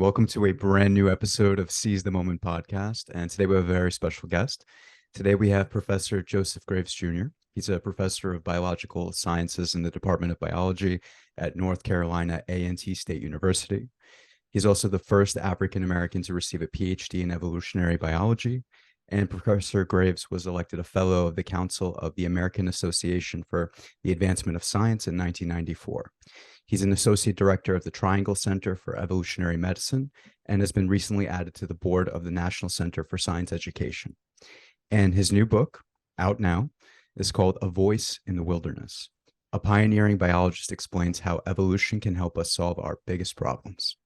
welcome to a brand new episode of Seize the Moment podcast. And today we have a very special guest. Today we have Professor Joseph Graves Jr. He's a professor of biological sciences in the Department of Biology at North Carolina A&T State University. He's also the first African American to receive a PhD in evolutionary biology. And Professor Graves was elected a fellow of the Council of the American Association for the Advancement of Science in 1994. He's an associate director of the Triangle Center for Evolutionary Medicine and has been recently added to the board of the National Center for Science Education. And his new book, out now, is called A Voice in the Wilderness. A pioneering biologist explains how evolution can help us solve our biggest problems.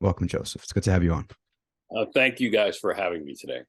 Welcome, Joseph. It's good to have you on. Thank you guys for having me today.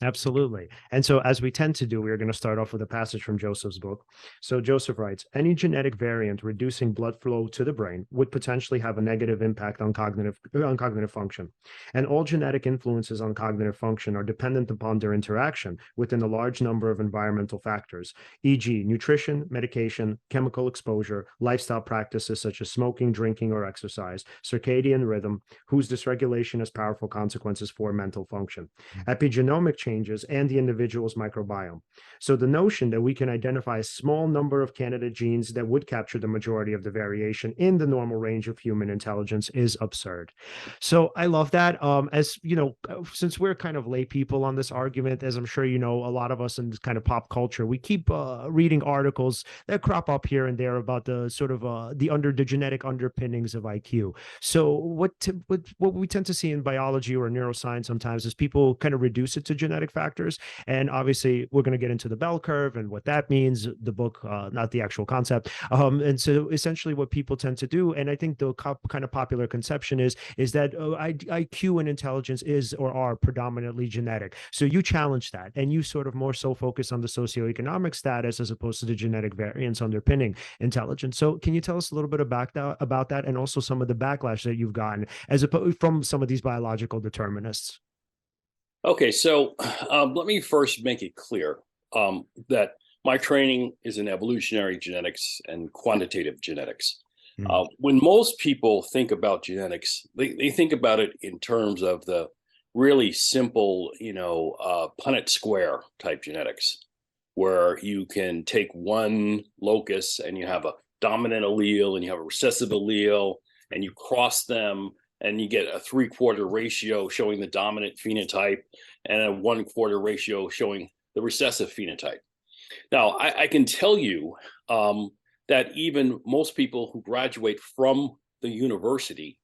Absolutely. And so as we tend to do, we are going to start off with a passage from Joseph's book. So Joseph writes, any genetic variant reducing blood flow to the brain would potentially have a negative impact on cognitive function. And all genetic influences on cognitive function are dependent upon their interaction within a large number of environmental factors, e.g. nutrition, medication, chemical exposure, lifestyle practices such as smoking, drinking, or exercise, circadian rhythm, whose dysregulation has powerful consequences for mental function. Epigenomic changes and the individual's microbiome. So the notion that we can identify a small number of candidate genes that would capture the majority of the variation in the normal range of human intelligence is absurd. So I love that. As you know, since we're kind of lay people on this argument, as I'm sure you know, a lot of us in this kind of pop culture, we keep reading articles that crop up here and there about the sort of the genetic underpinnings of IQ. So what we tend to see in biology or neuroscience sometimes is people kind of reduce it to genetic factors. And obviously, we're going to get into the bell curve and what that means, the book, not the actual concept. And so essentially what people tend to do, and I think the kind of popular conception is that IQ and intelligence is or are predominantly genetic. So you challenge that and you sort of more so focus on the socioeconomic status as opposed to the genetic variance underpinning intelligence. So can you tell us a little bit about that and also some of the backlash that you've gotten as opposed from some of these biological determinists? Okay, so let me first make it clear that my training is in evolutionary genetics and quantitative genetics. When most people think about genetics, they think about it in terms of the really simple, Punnett square type genetics, where you can take one locus and you have a dominant allele and you have a recessive allele and you cross them and you get a 3/4 ratio showing the dominant phenotype and a 1/4 ratio showing the recessive phenotype. Now, I can tell you that even most people who graduate from the university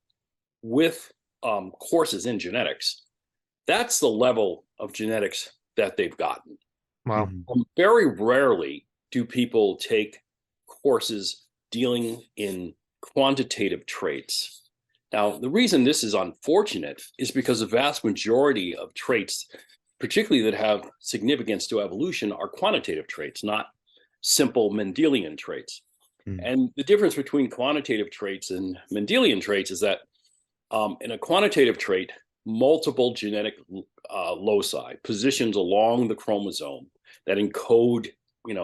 with courses in genetics, that's the level of genetics that they've gotten. Wow. Very rarely do people take courses dealing in quantitative traits. Now, the reason this is unfortunate is because the vast majority of traits, particularly that have significance to evolution, are quantitative traits, not simple Mendelian traits. And the difference between quantitative traits and Mendelian traits is that in a quantitative trait, multiple genetic loci, positions along the chromosome that encode,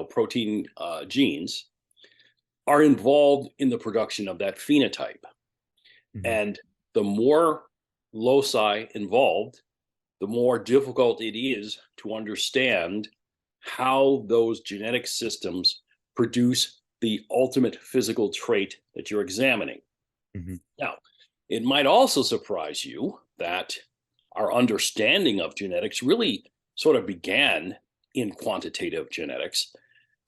protein genes, are involved in the production of that phenotype. And the more loci involved, the more difficult it is to understand how those genetic systems produce the ultimate physical trait that you're examining. Now, it might also surprise you that our understanding of genetics really sort of began in quantitative genetics.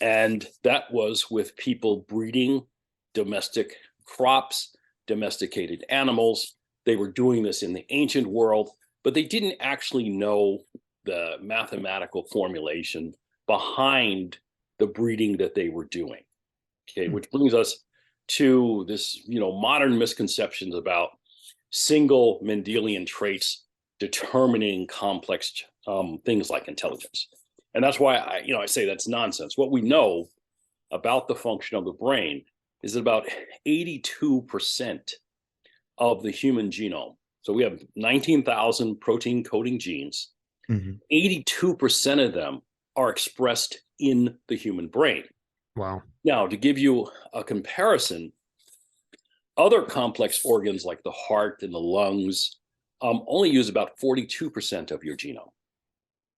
And that was with people breeding domestic crops, domesticated animals. They were doing this in the ancient world, but they didn't actually know the mathematical formulation behind the breeding that they were doing. Okay, which brings us to this, modern misconceptions about single Mendelian traits determining complex things like intelligence. And that's why I say that's nonsense. What we know about the function of the brain is that about 82% of the human genome. So we have 19,000 protein coding genes. 82% of them are expressed in the human brain. Wow. Now, to give you a comparison, other complex organs like the heart and the lungs only use about 42% of your genome.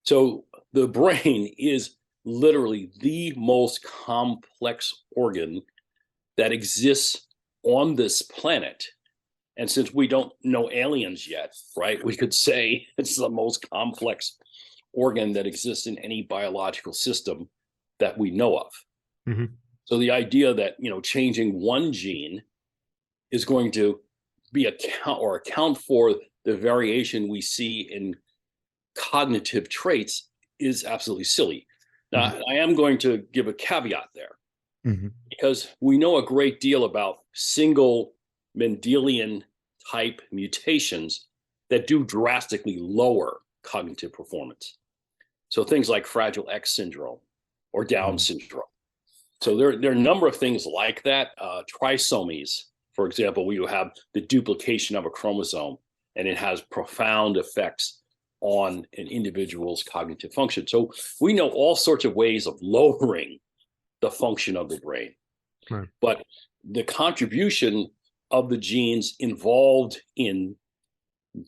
So the brain is literally the most complex organ that exists on this planet. And since we don't know aliens yet, right, we could say it's the most complex organ that exists in any biological system that we know of. Mm-hmm. So the idea that, changing one gene is going to account for the variation we see in cognitive traits is absolutely silly. Now, I am going to give a caveat there, because we know a great deal about single Mendelian type mutations that do drastically lower cognitive performance. So things like Fragile X syndrome or Down syndrome. So there are a number of things like that. Trisomies, for example, where you have the duplication of a chromosome, and it has profound effects on an individual's cognitive function. So we know all sorts of ways of lowering the function of the brain. Right. But the contribution of the genes involved in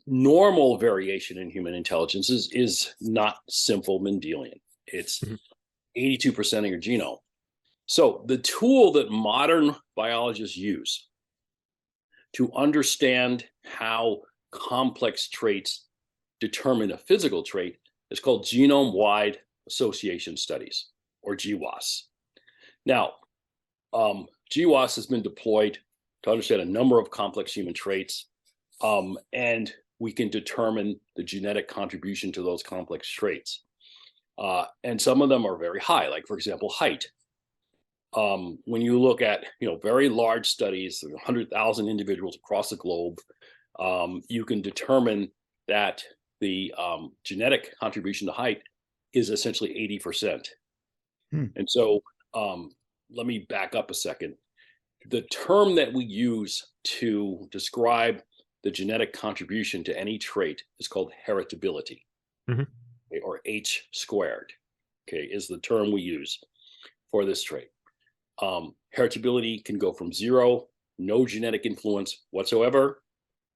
normal variation in human intelligence is not simple Mendelian. It's 82% of your genome. So the tool that modern biologists use to understand how complex traits determine a physical trait is called genome-wide association studies, or GWAS. Now, GWAS has been deployed to understand a number of complex human traits, and we can determine the genetic contribution to those complex traits. And some of them are very high, like, for example, height. When you look at very large studies, 100,000 individuals across the globe, you can determine that the genetic contribution to height is essentially 80%. And so let me back up a second. The term that we use to describe the genetic contribution to any trait is called heritability, okay, or H squared, okay, is the term we use for this trait. Heritability can go from 0, no genetic influence whatsoever,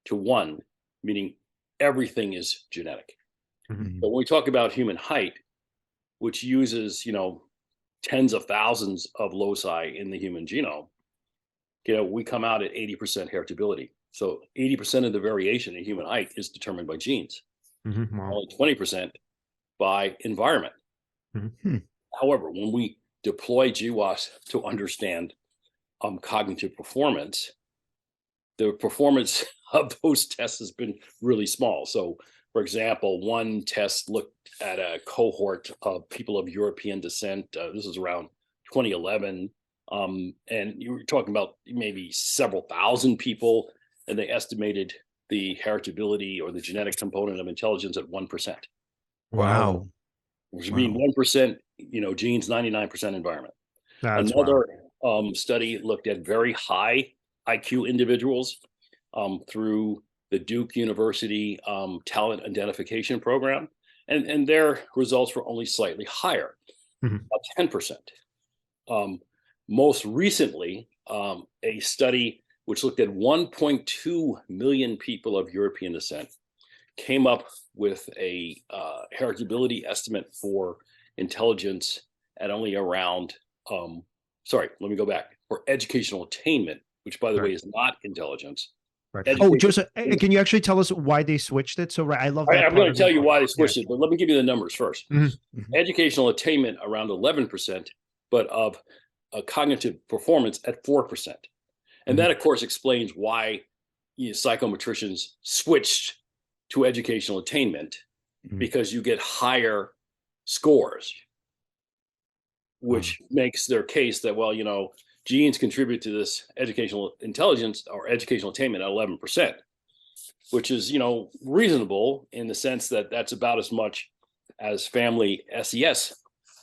to 1, meaning everything is genetic. But when we talk about human height, which uses, tens of thousands of loci in the human genome, we come out at 80% heritability. So 80% of the variation in human height is determined by genes, only 20% by environment. However, when we deploy GWAS to understand cognitive performance, the performance of those tests has been really small. So, for example, one test looked at a cohort of people of European descent. This was around 2011. And you were talking about maybe several thousand people, and they estimated the heritability or the genetic component of intelligence at 1%. Wow. Which would mean 1%, genes, 99% environment. That's Another study looked at very high IQ individuals through the Duke University Talent Identification Program, and their results were only slightly higher, about 10%. Most recently, a study which looked at 1.2 million people of European descent came up with a heritability estimate for intelligence at only around, sorry, let me go back, for educational attainment, which, by the way, is not intelligence. Right. Oh, Joseph, can you actually tell us why they switched it? So, I love that. I'm going to tell you why they switched it, but let me give you the numbers first. Educational attainment around 11%, but of cognitive performance at 4%. And that, of course, explains why psychometricians switched to educational attainment, because you get higher scores, which makes their case that, well, genes contribute to this educational intelligence or educational attainment at 11%, which is, reasonable in the sense that that's about as much as family SES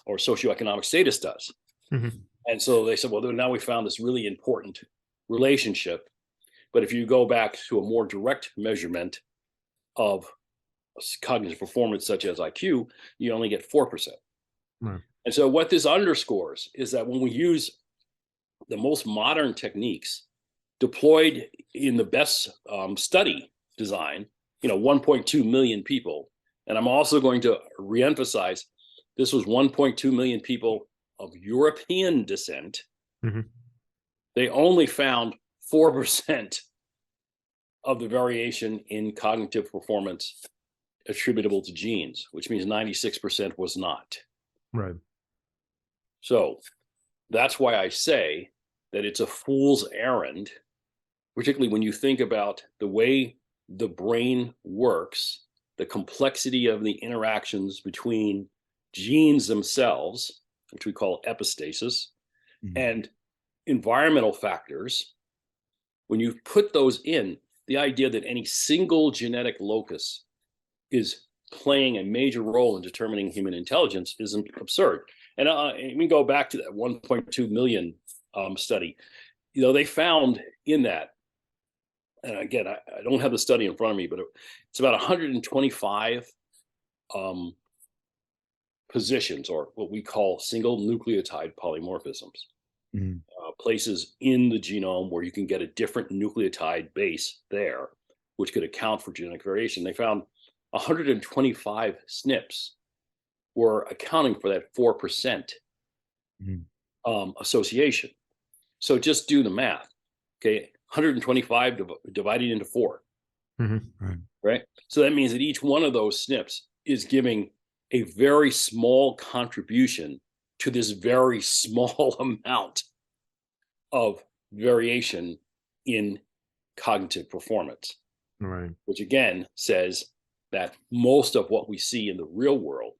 or socioeconomic status does. And so they said, well, now we found this really important relationship. But if you go back to a more direct measurement of cognitive performance, such as IQ, you only get 4%. And so what this underscores is that when we use the most modern techniques deployed in the best study design, 1.2 million people. And I'm also going to reemphasize this was 1.2 million people of European descent. Mm-hmm. They only found 4% of the variation in cognitive performance attributable to genes, which means 96% was not. Right. So that's why I say that it's a fool's errand, particularly when you think about the way the brain works, the complexity of the interactions between genes themselves, which we call epistasis, and environmental factors. When you put those in, the idea that any single genetic locus is playing a major role in determining human intelligence is absurd. And we go back to that 1.2 million study. They found in that, and again, I don't have the study in front of me, but it's about 125 positions, or what we call single nucleotide polymorphisms. Places in the genome where you can get a different nucleotide base there, which could account for genetic variation. They found 125 SNPs were accounting for that 4% association. So just do the math. Okay, 125 divided into 4. Right? So that means that each one of those SNPs is giving a very small contribution to this very small amount of variation in cognitive performance. Right. Which again says that most of what we see in the real world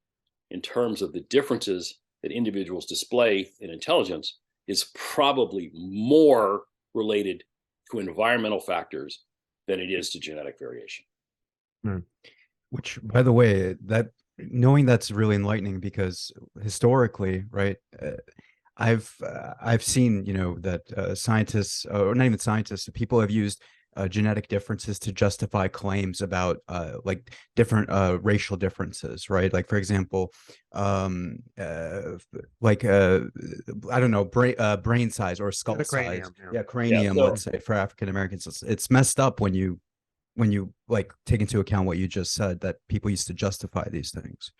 in terms of the differences that individuals display in intelligence is probably more related to environmental factors than it is to genetic variation. Which, by the way, that knowing that's really enlightening, because historically, right, I've seen, that scientists, or not even scientists, people have used genetic differences to justify claims about like different racial differences, right? Like, for example, like I don't know, brain size or skull The size. cranium, Cranium, so- let's say, for African Americans. It's messed up when you like take into account what you just said, that people used to justify these things.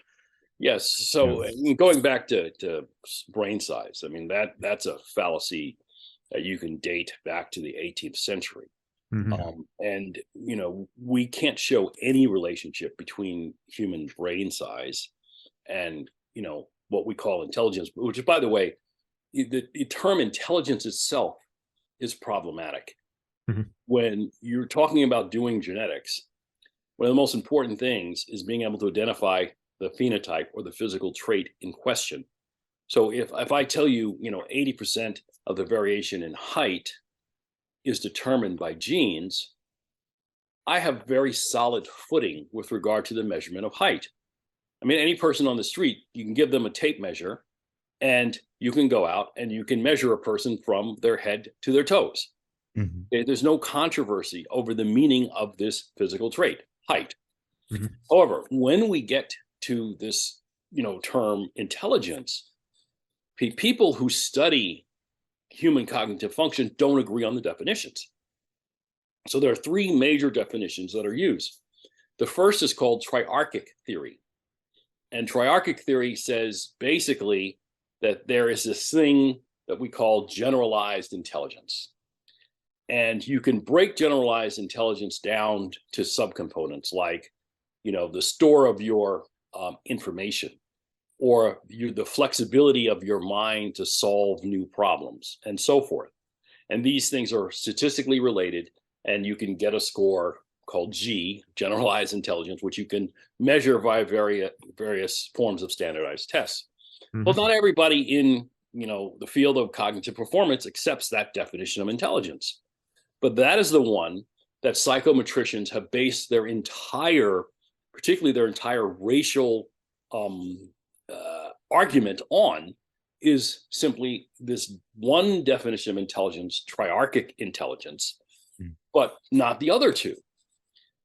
Yes. So going back to brain size, I mean, that's a fallacy that you can date back to the 18th century. And, we can't show any relationship between human brain size and, what we call intelligence, which is, by the way, the term intelligence itself is problematic. When you're talking about doing genetics, one of the most important things is being able to identify the phenotype or the physical trait in question. So if I tell you, 80% of the variation in height is determined by genes, I have very solid footing with regard to the measurement of height. I mean, any person on the street, you can give them a tape measure and you can go out and you can measure a person from their head to their toes. There's no controversy over the meaning of this physical trait, height. However, when we get to this, term intelligence, people who study human cognitive function don't agree on the definitions. So there are 3 major definitions that are used. The first is called triarchic theory. And triarchic theory says basically that there is this thing that we call generalized intelligence. And you can break generalized intelligence down to subcomponents like, the store of your information, or the flexibility of your mind to solve new problems, and so forth. And these things are statistically related, and you can get a score called G, generalized intelligence, which you can measure via various forms of standardized tests. Well, not everybody in the field of cognitive performance accepts that definition of intelligence. But that is the one that psychometricians have based their entire, particularly their entire racial argument on, is simply this one definition of intelligence, triarchic intelligence, but not the other 2.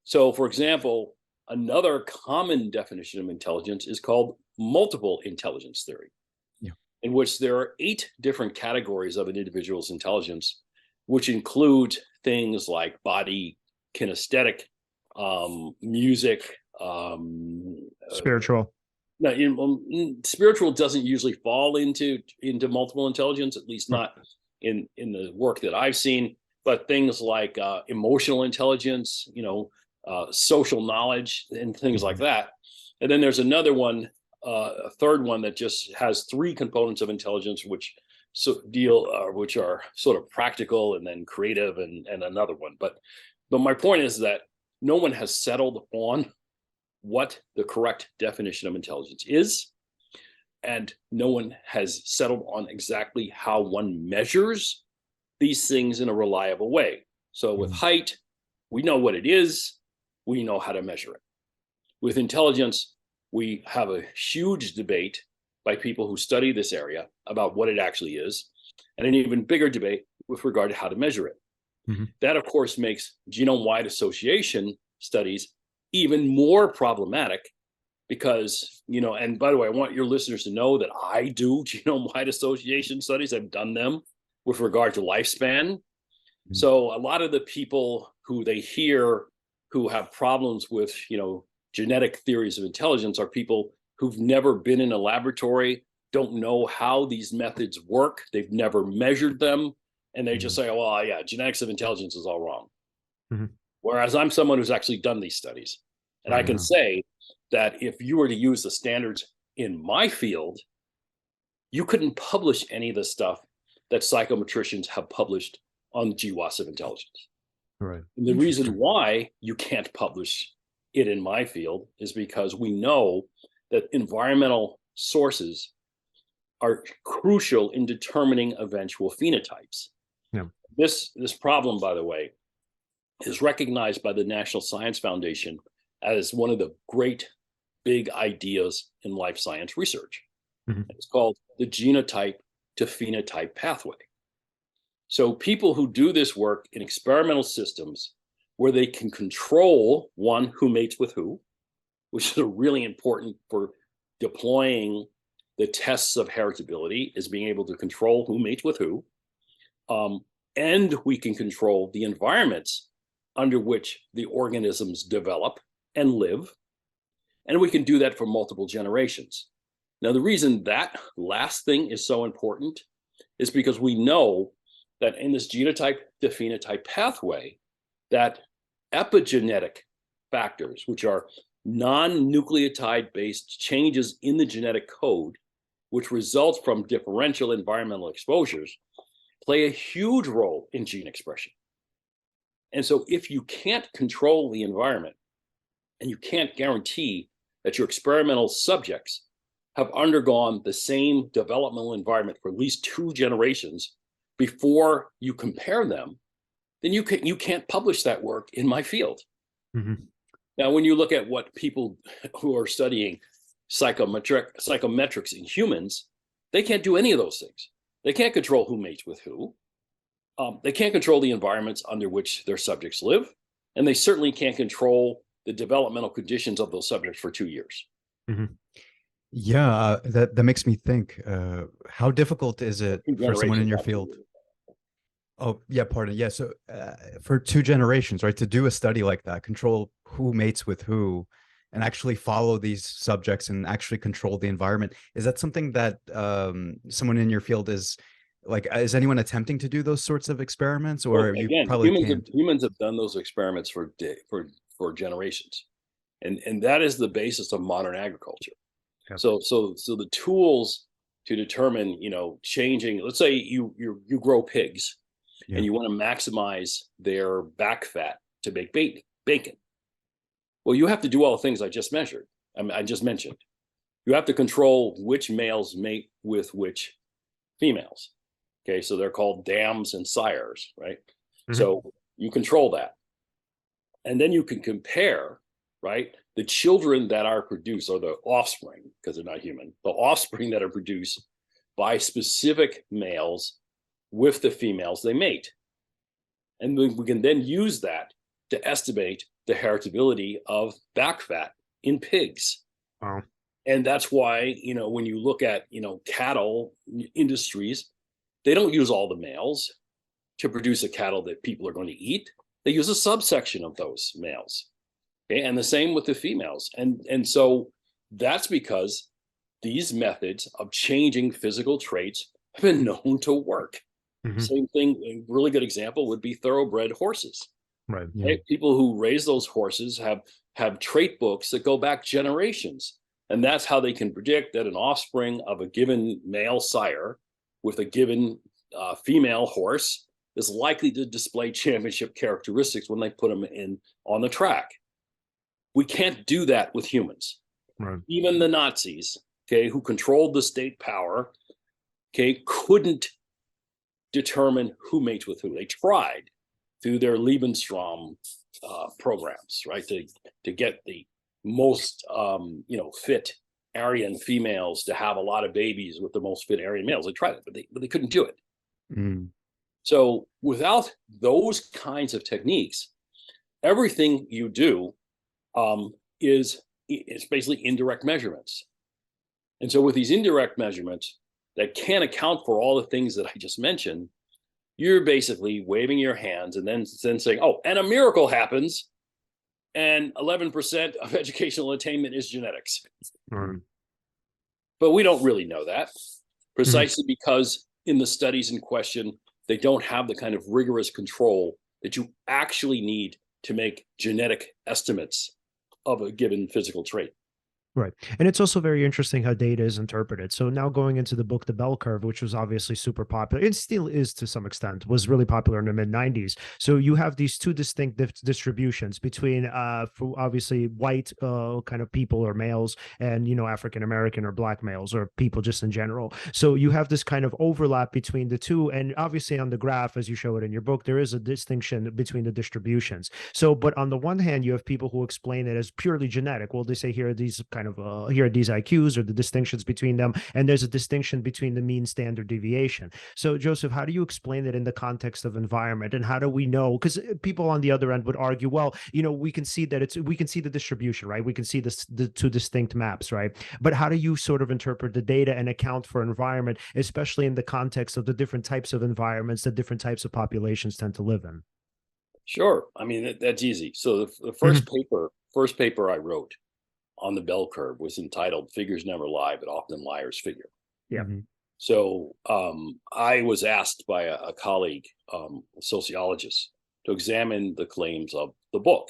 So, for example, another common definition of intelligence is called multiple intelligence theory, in which there are 8 different categories of an individual's intelligence, which include things like body kinesthetic music, Spiritual. no, spiritual doesn't usually fall into multiple intelligence, at least not in the work that I've seen. But things like emotional intelligence, social knowledge, and things like that. And then there's another one, a third one that just has three components of intelligence, which which are sort of practical and then creative, and another one. But my point is that no one has settled on what the correct definition of intelligence is, and no one has settled on exactly how one measures these things in a reliable way. So with height, we know what it is, we know how to measure it. With intelligence, we have a huge debate by people who study this area about what it actually is, and an even bigger debate with regard to how to measure it. That, of course, makes genome-wide association studies even more problematic because, and by the way, I want your listeners to know that I do genome-wide association studies. I've done them with regard to lifespan. So a lot of the people who they hear who have problems with, genetic theories of intelligence are people who've never been in a laboratory, don't know how these methods work, they've never measured them, and they just say, well, yeah, genetics of intelligence is all wrong. Whereas I'm someone who's actually done these studies. And I can say that if you were to use the standards in my field, you couldn't publish any of the stuff that psychometricians have published on GWAS of intelligence. Right. And the reason why you can't publish it in my field is because we know that environmental sources are crucial in determining eventual phenotypes. This problem, by the way, is recognized by the National Science Foundation as one of the great big ideas in life science research. It's called the genotype to phenotype pathway. So people who do this work in experimental systems where they can control one who mates with who, which is really important for deploying the tests of heritability, is being able to control who mates with who. And we can control the environments under which the organisms develop and live. And we can do that for multiple generations. Now, the reason that last thing is so important is because we know that in this genotype to phenotype pathway, that epigenetic factors, which are non-nucleotide based changes in the genetic code, which result from differential environmental exposures, play a huge role in gene expression. And so if you can't control the environment and you can't guarantee that your experimental subjects have undergone the same developmental environment for at least 2 generations before you compare them, then you can't publish that work in my field. Now, when you look at what people who are studying psychometrics in humans, they can't do any of those things. They can't control who mates with who. They can't control the environments under which their subjects live, and they certainly can't control the developmental conditions of those subjects for 2 years. Yeah, that makes me think, how difficult is it for someone in your field? Oh, yeah, pardon. Yeah, so for 2 generations, right, to do a study like that, control who mates with who, and actually follow these subjects and actually control the environment, is that something that someone in your field is like, is anyone attempting to do those sorts of experiments, or Well, you again, probably can't? humans have done those experiments for generations, and that is the basis of modern agriculture. So the tools to determine, changing, let's say you grow pigs and you want to maximize their back fat to make bacon. Well, you have to do all the things I just mentioned. You have to control which males mate with which females. Okay, so they're called dams and sires, right? So you control that. And then you can compare, right, the children that are produced, or the offspring, because they're not human, the offspring that are produced by specific males with the females they mate. And we can then use that to estimate the heritability of back fat in pigs. Wow. And that's why, when you look at, cattle industries, they don't use all the males to produce a cattle that people are going to eat. They use a subsection of those males. Okay, and the same with the females. And so that's because these methods of changing physical traits have been known to work. Mhm. Same thing, a really good example would be thoroughbred horses. Right. Yeah. Okay? People who raise those horses have trait books that go back generations. And that's how they can predict that an offspring of a given male sire with a given female horse is likely to display championship characteristics when they put them in on the track. We can't do that with humans. Right. Even the Nazis, okay, who controlled the state power, okay, couldn't determine who mates with who. They tried through their Lebensraum programs, right, to get the most fit Aryan females to have a lot of babies with the most fit Aryan males. They tried it, but they couldn't do it. Mm. So without those kinds of techniques, everything you do is basically indirect measurements. And so with these indirect measurements that can't account for all the things that I just mentioned, you're basically waving your hands and then saying, oh, and a miracle happens, and 11% of educational attainment is genetics. Right. But we don't really know that, Mm-hmm. precisely because in the studies in question, they don't have the kind of rigorous control that you actually need to make genetic estimates of a given physical trait. Right. And it's also very interesting how data is interpreted. So now going into the book, The Bell Curve, which was obviously super popular, it still is to some extent, was really popular in the mid 90s. So you have these two distinct distributions between obviously white kind of people or males and, African American or black males or people just in general. So you have this kind of overlap between the two. And obviously on the graph, as you show it in your book, there is a distinction between the distributions. So, but on the one hand, you have people who explain it as purely genetic. Well, they say here are these kind of here are these IQs or the distinctions between them, and there's a distinction between the mean standard deviation. So Joseph, how do you explain it in the context of environment, and how do we know? Because people on the other end would argue, well, we can see that we can see the distribution, right? We can see the two distinct maps, right? But how do you sort of interpret the data and account for environment, especially in the context of the different types of environments that different types of populations tend to live in? Sure. I mean, that's easy. So the first paper I wrote on the bell curve was entitled "Figures Never Lie, but Often Liars Figure." Yeah. Mm-hmm. So I was asked by a colleague, a sociologist, to examine the claims of the book.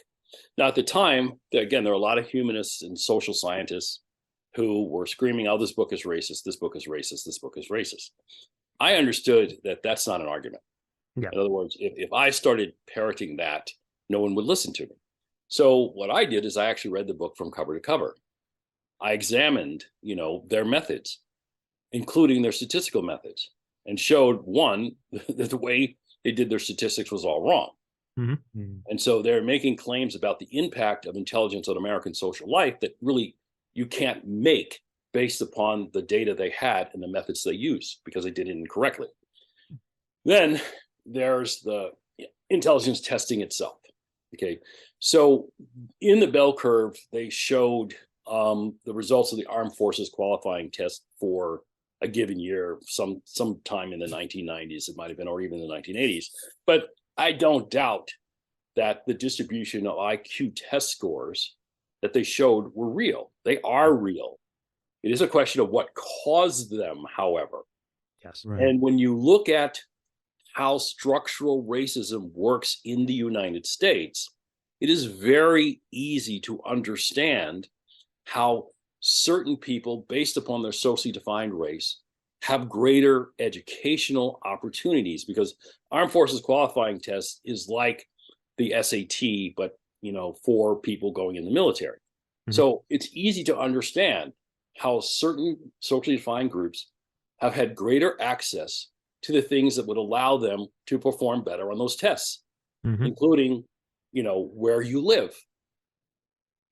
Now, at the time, again, there were a lot of humanists and social scientists who were screaming, "Oh, this book is racist. This book is racist. This book is racist." I understood that that's not an argument. Yeah. In other words, if I started parroting that, no one would listen to me. So what I did is I actually read the book from cover to cover. I examined, their methods, including their statistical methods, and showed one that the way they did their statistics was all wrong. Mm-hmm. And so they're making claims about the impact of intelligence on American social life that really you can't make based upon the data they had and the methods they used because they did it incorrectly. Then there's the intelligence testing itself. Okay, so in the bell curve, they showed the results of the Armed Forces qualifying test for a given year, sometime in the 1990s, it might have been, or even the 1980s. But I don't doubt that the distribution of IQ test scores that they showed were real. They are real. It is a question of what caused them, however. Yes. Right. And when you look at how structural racism works in the United States, it is very easy to understand how certain people, based upon their socially defined race, have greater educational opportunities, because Armed Forces qualifying test is like the SAT, but for people going in the military. Mm-hmm. So it's easy to understand how certain socially defined groups have had greater access to the things that would allow them to perform better on those tests, including, where you live.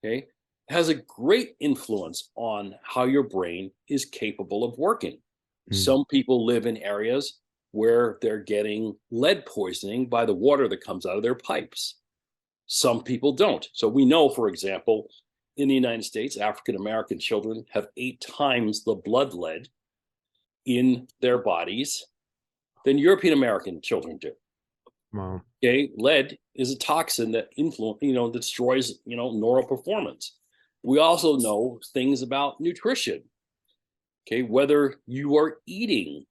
Okay, it has a great influence on how your brain is capable of working. Some people live in areas where they're getting lead poisoning by the water that comes out of their pipes. Some people don't. So we know, for example, in the United States, African American children have 8 times the blood lead in their bodies than European American children do. Wow. Okay, lead is a toxin that destroys, neural performance. We also know things about nutrition, okay, whether you are eating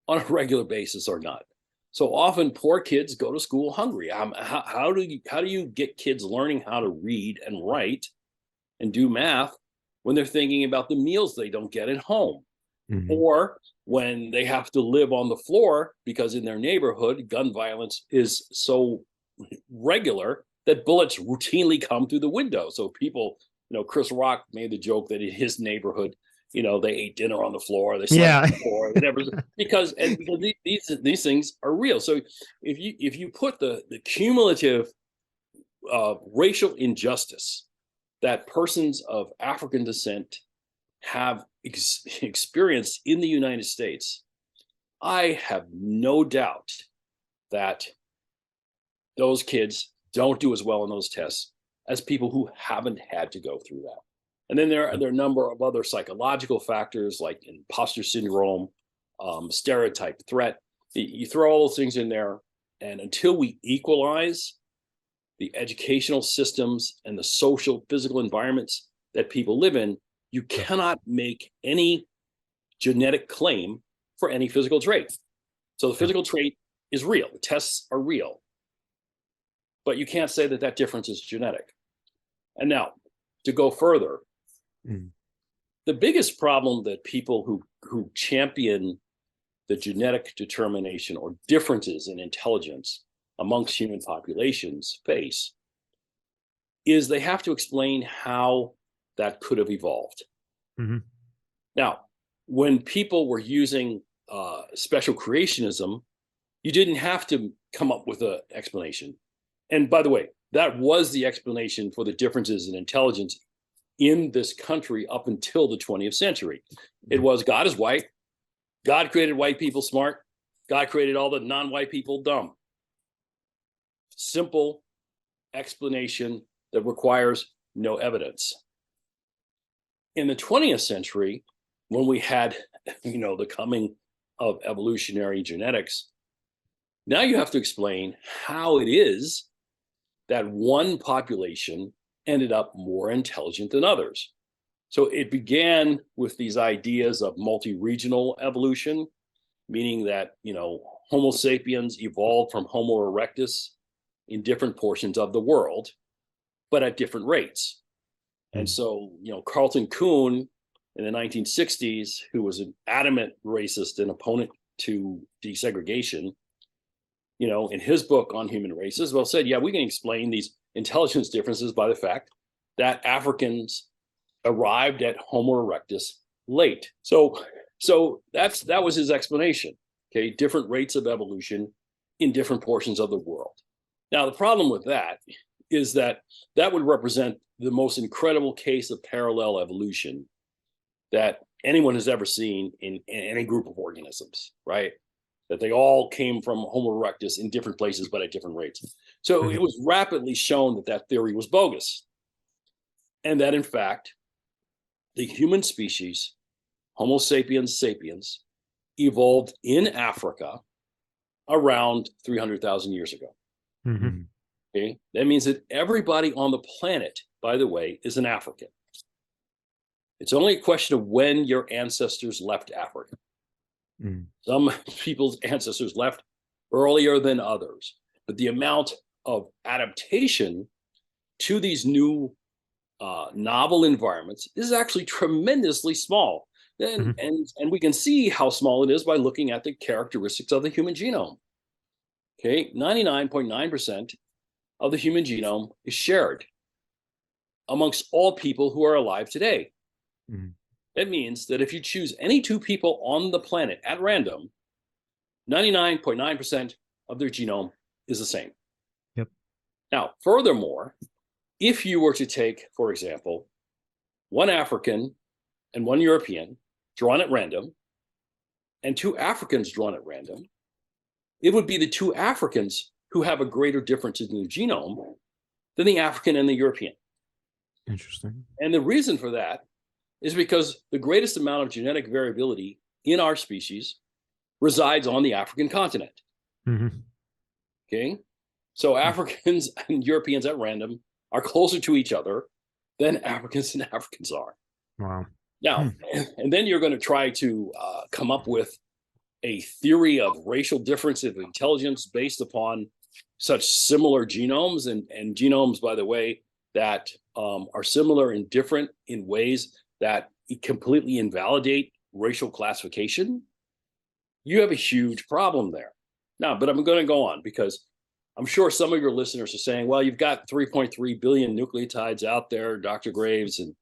on a regular basis or not. So often poor kids go to school hungry. How do you get kids learning how to read and write and do math when they're thinking about the meals they don't get at home? Mhm. Or when they have to live on the floor because in their neighborhood, gun violence is so regular that bullets routinely come through the window. So people, Chris Rock made the joke that in his neighborhood, they ate dinner on the floor, they slept Yeah. on the floor, whatever. because these things are real. So if you put the cumulative racial injustice that persons of African descent have experienced in the United States, I have no doubt that those kids don't do as well in those tests as people who haven't had to go through that. And then there are a number of other psychological factors like imposter syndrome, stereotype threat. You throw all those things in there, and until we equalize the educational systems and the social, physical environments that people live in, you cannot make any genetic claim for any physical trait. So the physical trait is real. The tests are real. But you can't say that that difference is genetic. And now, to go further, the biggest problem that people who champion the genetic determination or differences in intelligence amongst human populations face is they have to explain how that could have evolved. Now, when people were using special creationism, you didn't have to come up with an explanation. And by the way, that was the explanation for the differences in intelligence in this country up until the 20th century. It was God is white. God created white people smart. God created all the non-white people dumb. Simple explanation that requires no evidence. In the 20th century, when we had, the coming of evolutionary genetics, now you have to explain how it is that one population ended up more intelligent than others. So it began with these ideas of multi-regional evolution, meaning that, Homo sapiens evolved from Homo erectus in different portions of the world, but at different rates. And so, Carlton Kuhn in the 1960s, who was an adamant racist and opponent to desegregation, in his book on human races, said, yeah, we can explain these intelligence differences by the fact that Africans arrived at Homo erectus late. So that was his explanation. Okay, different rates of evolution in different portions of the world. Now, the problem with that is that would represent the most incredible case of parallel evolution that anyone has ever seen in any group of organisms, right? That they all came from Homo erectus in different places, but at different rates. So it was rapidly shown that theory was bogus. And that, in fact, the human species, Homo sapiens sapiens, evolved in Africa around 300,000 years ago. Okay, that means that everybody on the planet, by the way, is an African. It's only a question of when your ancestors left Africa. Some people's ancestors left earlier than others, but the amount of adaptation to these new novel environments is actually tremendously small. And we can see how small it is by looking at the characteristics of the human genome. Okay, 99.9% of the human genome is shared amongst all people who are alive today. That means that if you choose any two people on the planet at random, 99.9% of their genome is the same. Now, furthermore, if you were to take, for example, one African and one European drawn at random, and two Africans drawn at random, it would be the two Africans who have a greater difference in their genome than the African and the European. Interesting. And the reason for that is because the greatest amount of genetic variability in our species resides on the African continent. Okay. So Africans and Europeans at random are closer to each other than Africans and Africans are. Wow. Now, and then you're going to try to come up with a theory of racial difference of intelligence based upon such similar genomes and genomes, by the way, that are similar and different in ways that completely invalidate racial classification. You have a huge problem there. Now, but I'm going to go on because I'm sure some of your listeners are saying, well, you've got 3.3 billion nucleotides out there, Dr. Graves, and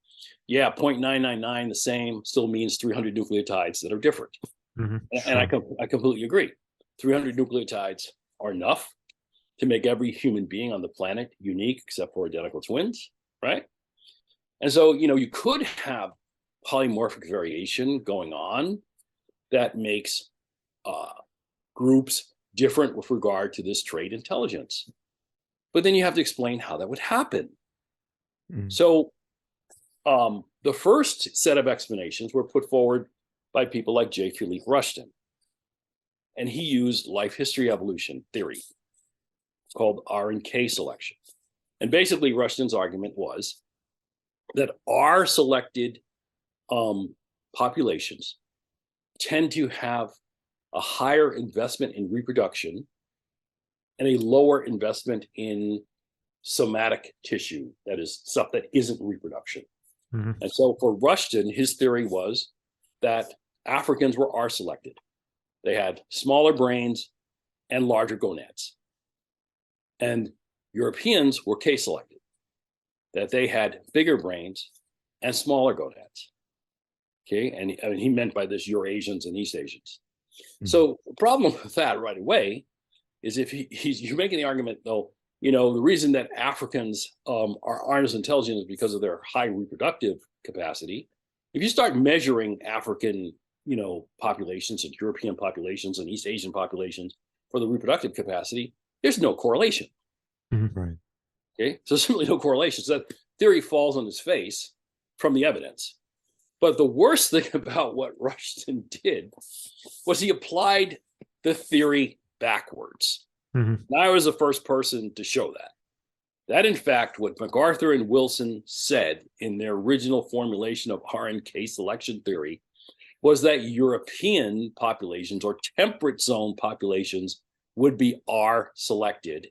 yeah, 0.999 the same still means 300 nucleotides that are different. Mm-hmm. And I completely agree. 300 nucleotides are enough to make every human being on the planet unique except for identical twins, right? And so, you could have polymorphic variation going on that makes groups different with regard to this trait intelligence. But then you have to explain how that would happen. So the first set of explanations were put forward by people like J. Philippe Rushton. And he used life history evolution theory called R and K selection. And basically Rushton's argument was that R selected populations tend to have a higher investment in reproduction and a lower investment in somatic tissue, that is stuff that isn't reproduction. Mm-hmm. And so for Rushton, his theory was that Africans were R selected. They had smaller brains and larger gonads. And Europeans were K selected, that they had bigger brains and smaller gonads. Okay, and he meant by this Eurasians and East Asians. Mm-hmm. So the problem with that right away is if you're making the argument, though, the reason that Africans aren't as intelligent is because of their high reproductive capacity. If you start measuring African, populations and European populations and East Asian populations for the reproductive capacity, there's no correlation. Mm-hmm. Right. Okay, so simply no correlation. So that theory falls on its face from the evidence. But the worst thing about what Rushton did was he applied the theory backwards. Mm-hmm. And I was the first person to show that. That, in fact, what MacArthur and Wilson said in their original formulation of R and K selection theory was that European populations or temperate zone populations would be R selected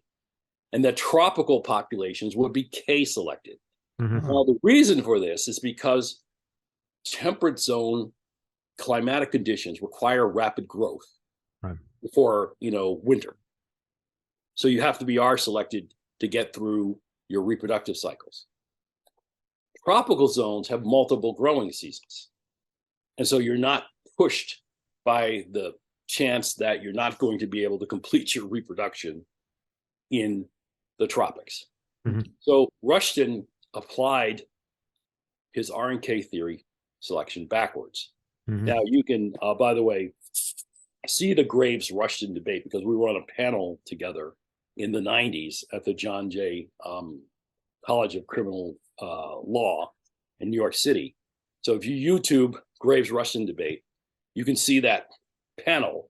and that tropical populations would be K selected. Mm-hmm. Now, the reason for this is because temperate zone climatic conditions require rapid growth for, winter. So you have to be R selected to get through your reproductive cycles. Tropical zones have multiple growing seasons. And so you're not pushed by the chance that you're not going to be able to complete your reproduction in the tropics. Mm-hmm. So Rushton applied his R and K theory selection backwards. Mm-hmm. Now you can, by the way, see the Graves-Rushton debate because we were on a panel together in the 90s at the John Jay College of Criminal Law in New York City. So if you YouTube Graves-Rushton debate, you can see that panel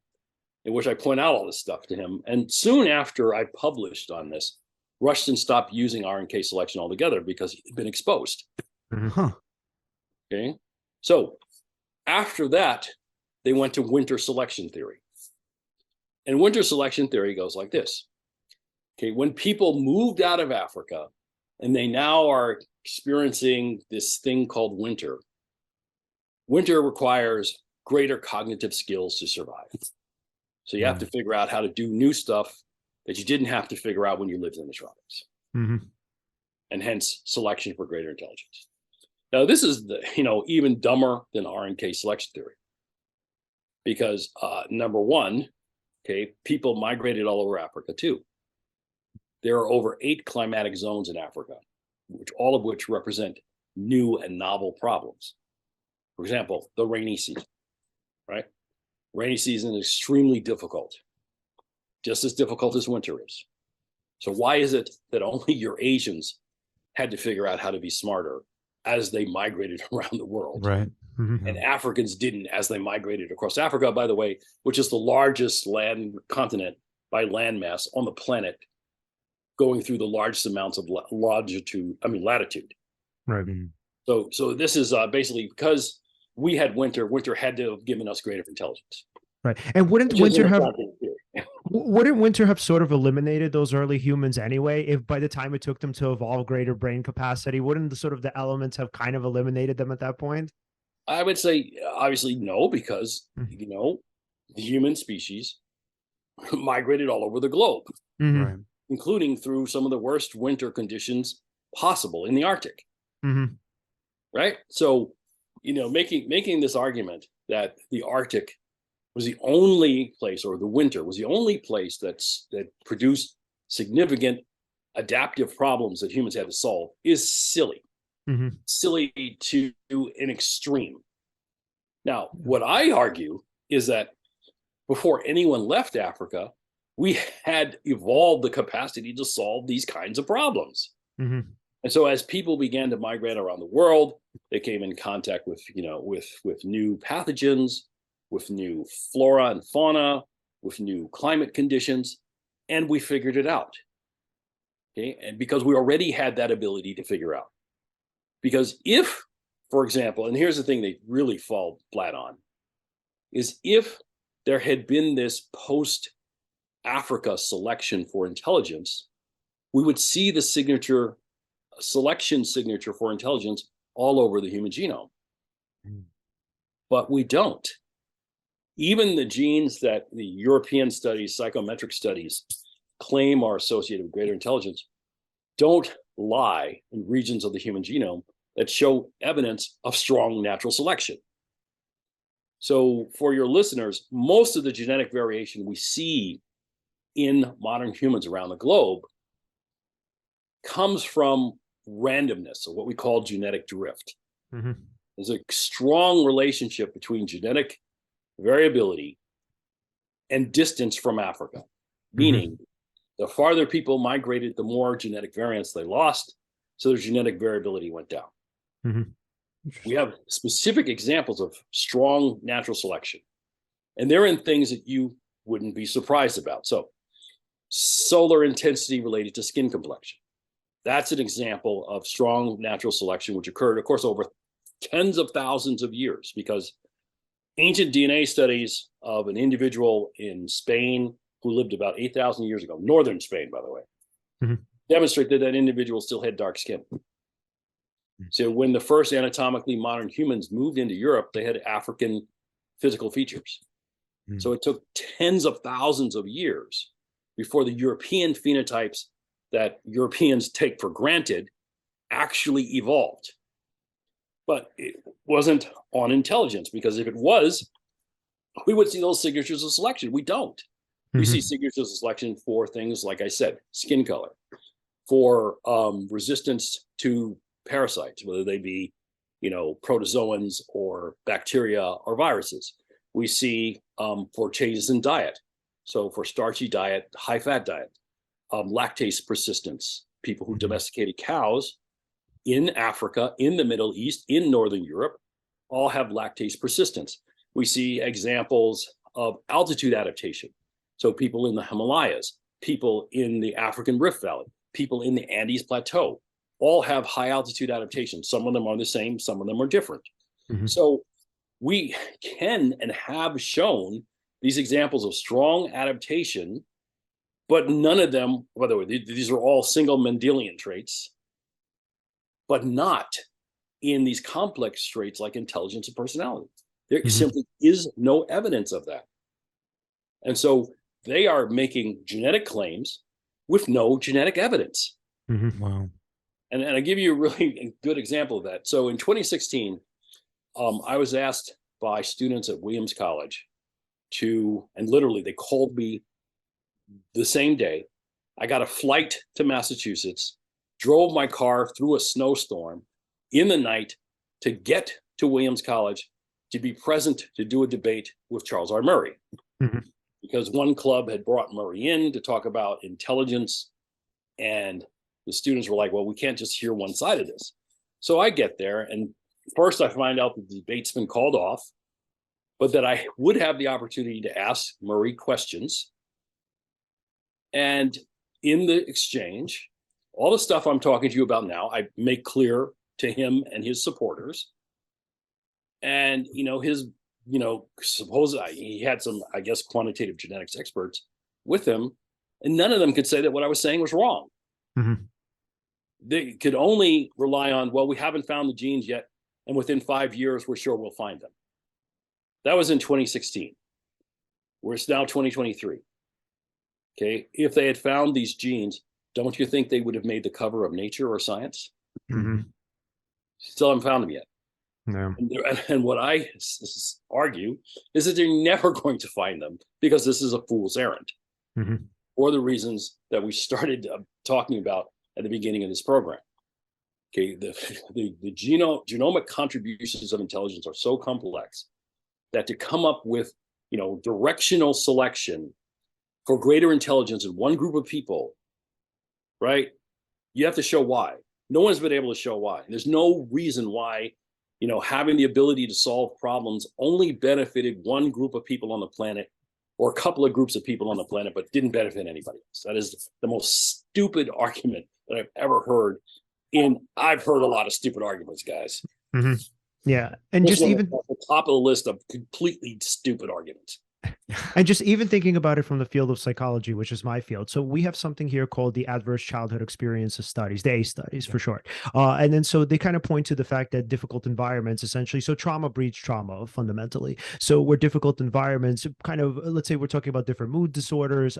in which I point out all this stuff to him. And soon after I published on this, Rushton stopped using R and K selection altogether because he'd been exposed. Mm-hmm. Okay. So after that, they went to winter selection theory. And winter selection theory goes like this. Okay, when people moved out of Africa and they now are experiencing this thing called winter, winter requires greater cognitive skills to survive. So you have to figure out how to do new stuff that you didn't have to figure out when you lived in the tropics. Mm-hmm. And hence selection for greater intelligence. Now, this is even dumber than R and K selection theory. Because number one, okay, people migrated all over Africa too. There are over 8 climatic zones in Africa, all of which represent new and novel problems. For example, the rainy season, right? Rainy season is extremely difficult, just as difficult as winter is. So why is it that only Eurasians had to figure out how to be smarter as they migrated around the world? Right. Mm-hmm. And Africans didn't as they migrated across Africa, by the way, which is the largest land continent by landmass on the planet. going through the largest amounts of latitude. Right. So this is basically because we had winter. Winter had to have given us greater intelligence. Right. And wouldn't Which is winter an have attractive theory. wouldn't winter have sort of eliminated those early humans anyway? If by the time it took them to evolve greater brain capacity, wouldn't the sort of the elements have kind of eliminated them at that point? I would say obviously no, because Mhm. the human species migrated all over the globe, Mhm. Right. including through some of the worst winter conditions possible in the Arctic. Mhm. Right. So, making this argument that the Arctic was the only place, or the winter was the only place that produced significant adaptive problems that humans had to solve is silly. Mhm. Silly to an extreme. Now, what I argue is that before anyone left Africa, we had evolved the capacity to solve these kinds of problems. Mhm. And so as people began to migrate around the world, they came in contact with, with new pathogens, with new flora and fauna, with new climate conditions, and we figured it out. Okay. And because we already had that ability to figure out. Because if, for example, and here's the thing they really fall flat on, is if there had been this post Africa selection for intelligence, we would see the selection signature for intelligence all over the human genome. But we don't. Even the genes that the European studies, psychometric studies, claim are associated with greater intelligence don't lie in regions of the human genome that show evidence of strong natural selection. So for your listeners, most of the genetic variation we see in modern humans around the globe comes from randomness, or what we call genetic drift. Mhm. There's a strong relationship between genetic variability and distance from Africa, meaning the farther people migrated, the more genetic variance they lost, so their genetic variability went down. Mhm. We have specific examples of strong natural selection, and they're in things that you wouldn't be surprised about. So solar intensity related to skin complexion. That's an example of strong natural selection, which occurred, of course, over tens of thousands of years, because ancient DNA studies of an individual in Spain who lived about 8,000 years ago, northern Spain, by the way, Mhm. demonstrate that that individual still had dark skin. So when the first anatomically modern humans moved into Europe, they had African physical features. So it took tens of thousands of years before the European phenotypes that Europeans take for granted actually evolved. But it wasn't on intelligence, because if it was, we would see those signatures of selection. We don't. We see signatures of selection for things, like I said, skin color, for resistance to parasites, whether they be, protozoans or bacteria or viruses. We see for changes in diet. So for starchy diet, high fat diet, lactase persistence, people who domesticated cows in Africa, in the Middle East, in Northern Europe, all have lactase persistence. We see examples of altitude adaptation. So people in the Himalayas, people in the African Rift Valley, people in the Andes Plateau, all have high altitude adaptation. Some of them are the same, some of them are different. So we can and have shown these examples of strong adaptation, but none of them, by the way, these are all single Mendelian traits, but not in these complex traits like intelligence and personality. There simply is no evidence of that. And so they are making genetic claims with no genetic evidence. Wow. And I give you a really good example of that. So in 2016, I was asked by students at Williams College and literally they called me the same day. I got a flight to Massachusetts, drove my car through a snowstorm in the night to get to Williams College to be present to do a debate with Charles R. Murray. Because one club had brought Murray in to talk about intelligence, and the students were like, well, we can't just hear one side of this. So I get there, and first I find out that the debate's been called off, but that I would have the opportunity to ask Murray questions. And in the exchange, all the stuff I'm talking to you about now, I make clear to him and his supporters. And, suppose he had some, I guess, quantitative genetics experts with him, and none of them could say that what I was saying was wrong. Mm-hmm. They could only rely on, well, we haven't found the genes yet, and within 5 years, we're sure we'll find them. That was in 2016. It's now 2023. Okay, if they had found these genes, don't you think they would have made the cover of Nature or Science? Mm-hmm. Still haven't found them yet. No. And what I argue is that they're never going to find them, because this is a fool's errand, Mm-hmm. for the reasons that we started talking about at the beginning of this program. Okay, the genomic contributions of intelligence are so complex that to come up with, directional selection for greater intelligence in one group of people, right? You have to show why. No one's been able to show why. There's no reason why, having the ability to solve problems only benefited one group of people on the planet, or a couple of groups of people on the planet, but didn't benefit anybody else. That is the most stupid argument that I've ever heard. And I've heard a lot of stupid arguments, guys. Mm-hmm. Yeah. And This just one even is at the top of the list of completely stupid arguments. And just even thinking about it from the field of psychology, which is my field. So we have something here called the Adverse Childhood Experiences Studies, the ACE studies for short. And then so they kind of point to the fact that difficult environments, essentially, so trauma breeds trauma fundamentally. So where difficult environments kind of, let's say we're talking about different mood disorders,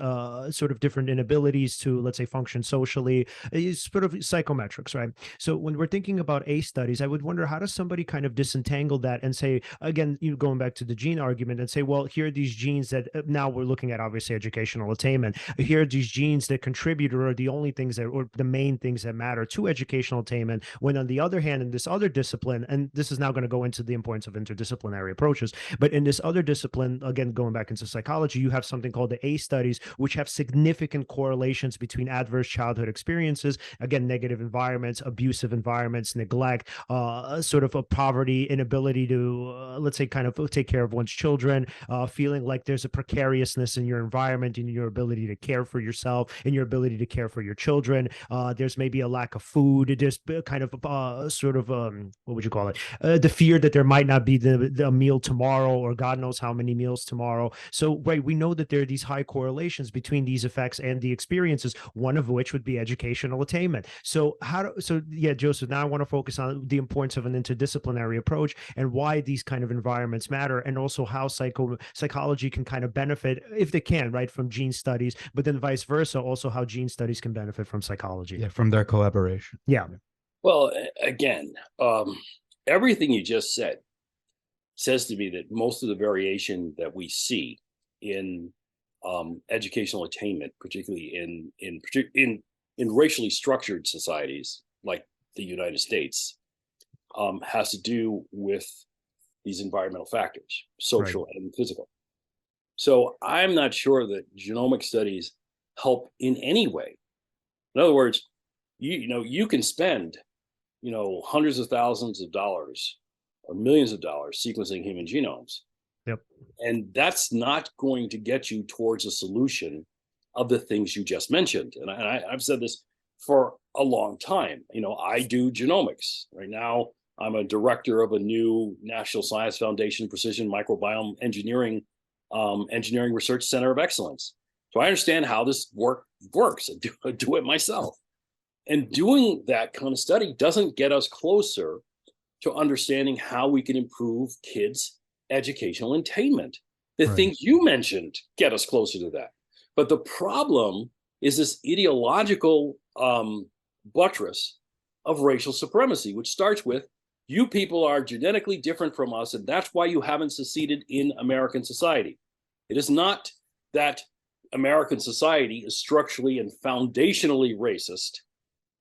sort of different inabilities to, let's say, function socially, sort of psychometrics, right? So when we're thinking about ACE studies, I would wonder, how does somebody kind of disentangle that and say, again, going back to the gene argument and say, well, here are these genes that now we're looking at, obviously, educational attainment. Here are these genes that contribute, or are the only things that, or the main things that matter to educational attainment. When on the other hand, in this other discipline, and this is now going to go into the importance of interdisciplinary approaches, but in this other discipline, again, going back into psychology, you have something called the ACE studies, which have significant correlations between adverse childhood experiences, again, negative environments, abusive environments, neglect, sort of a poverty, inability to, let's say, kind of take care of one's children, feeling like there's a precariousness in your environment, in your ability to care for yourself, in your ability to care for your children. There's maybe a lack of food. There's kind of sort of what would you call it? The fear that there might not be the meal tomorrow, or God knows how many meals tomorrow. So right, we know that there are these high correlations between these effects and the experiences. One of which would be educational attainment. So yeah, Joseph. Now I want to focus on the importance of an interdisciplinary approach and why these kind of environments matter, and also how psychology can kind of benefit, if they can, right, from gene studies, but then vice versa, also how gene studies can benefit from psychology. Yeah, from their collaboration. Yeah. Well, again, everything you just said says to me that most of the variation that we see in educational attainment, particularly in racially structured societies like the United States, has to do with these environmental factors, social and physical. So I'm not sure that genomic studies help in any way. In other words, you can spend, hundreds of thousands of dollars or millions of dollars sequencing human genomes. Yep. And that's not going to get you towards a solution of the things you just mentioned. And I've said this for a long time. I do genomics. Right now, I'm a director of a new National Science Foundation Precision Microbiome Engineering Research Center of Excellence. So I understand how this works. I do it myself. And doing that kind of study doesn't get us closer to understanding how we can improve kids' educational attainment. The things you mentioned get us closer to that. But the problem is this ideological buttress of racial supremacy, which starts with, you people are genetically different from us, and that's why you haven't succeeded in American society. It is not that American society is structurally and foundationally racist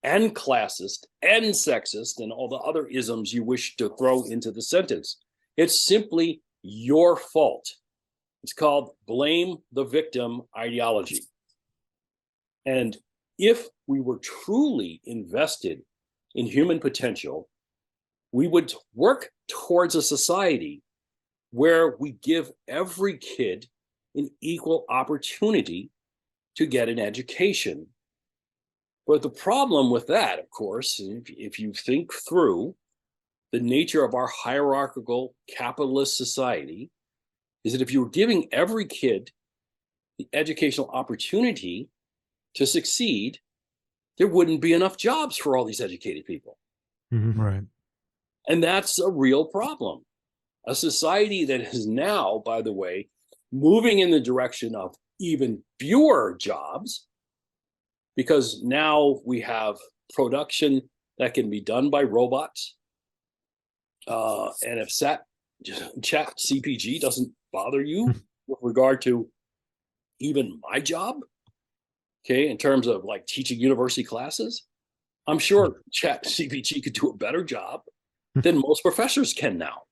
and classist and sexist and all the other isms you wish to throw into the sentence. It's simply your fault. It's called blame the victim ideology. And if we were truly invested in human potential, we would work towards a society where we give every kid an equal opportunity to get an education But the problem with that, of course, if you think through the nature of our hierarchical capitalist society, is that if you were giving every kid the educational opportunity to succeed, there wouldn't be enough jobs for all these educated people. Right. And that's a real problem. A society that is now, by the way, moving in the direction of even fewer jobs, because now we have production that can be done by robots. And if chat CPG doesn't bother you with regard to even my job, okay, in terms of like teaching university classes, I'm sure chat CPG could do a better job than most professors can now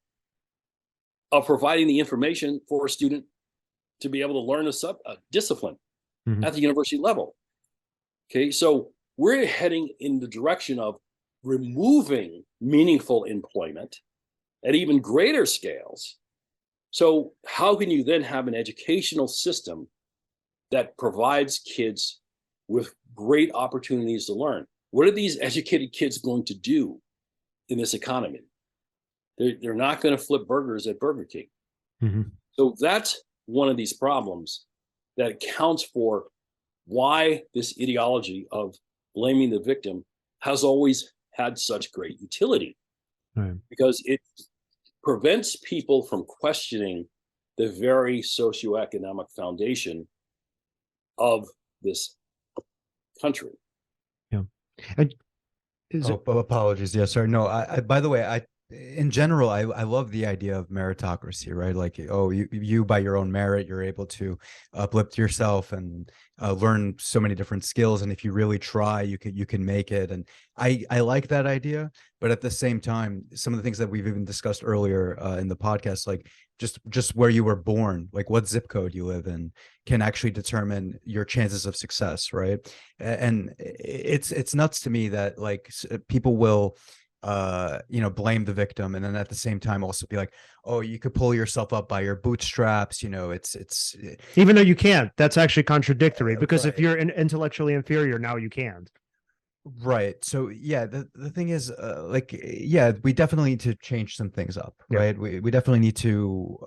of providing the information for a student to be able to learn a discipline at the university level. Okay, so we're heading in the direction of removing meaningful employment at even greater scales. So how can you then have an educational system that provides kids with great opportunities to learn? What are these educated kids going to do in this economy? They're not going to flip burgers at Burger King. So that's one of these problems that accounts for why this ideology of blaming the victim has always had such great utility, because it prevents people from questioning the very socioeconomic foundation of this country. Yeah. And apologies. Yeah, sorry. No, I by the way, in general, I love the idea of meritocracy, right? Like, oh, you by your own merit, you're able to uplift yourself and learn so many different skills. And if you really try, you can make it. And I like that idea. But at the same time, some of the things that we've even discussed earlier in the podcast, like just where you were born, like what zip code you live in, can actually determine your chances of success, right? And it's nuts to me that like people will blame the victim, and then at the same time also be like, oh, you could pull yourself up by your bootstraps. It's even though you can't. That's actually contradictory, because if right. you're intellectually inferior, now you can't. Right. So yeah, the thing is, yeah, we definitely need to change some things up, Yeah. right? We definitely need to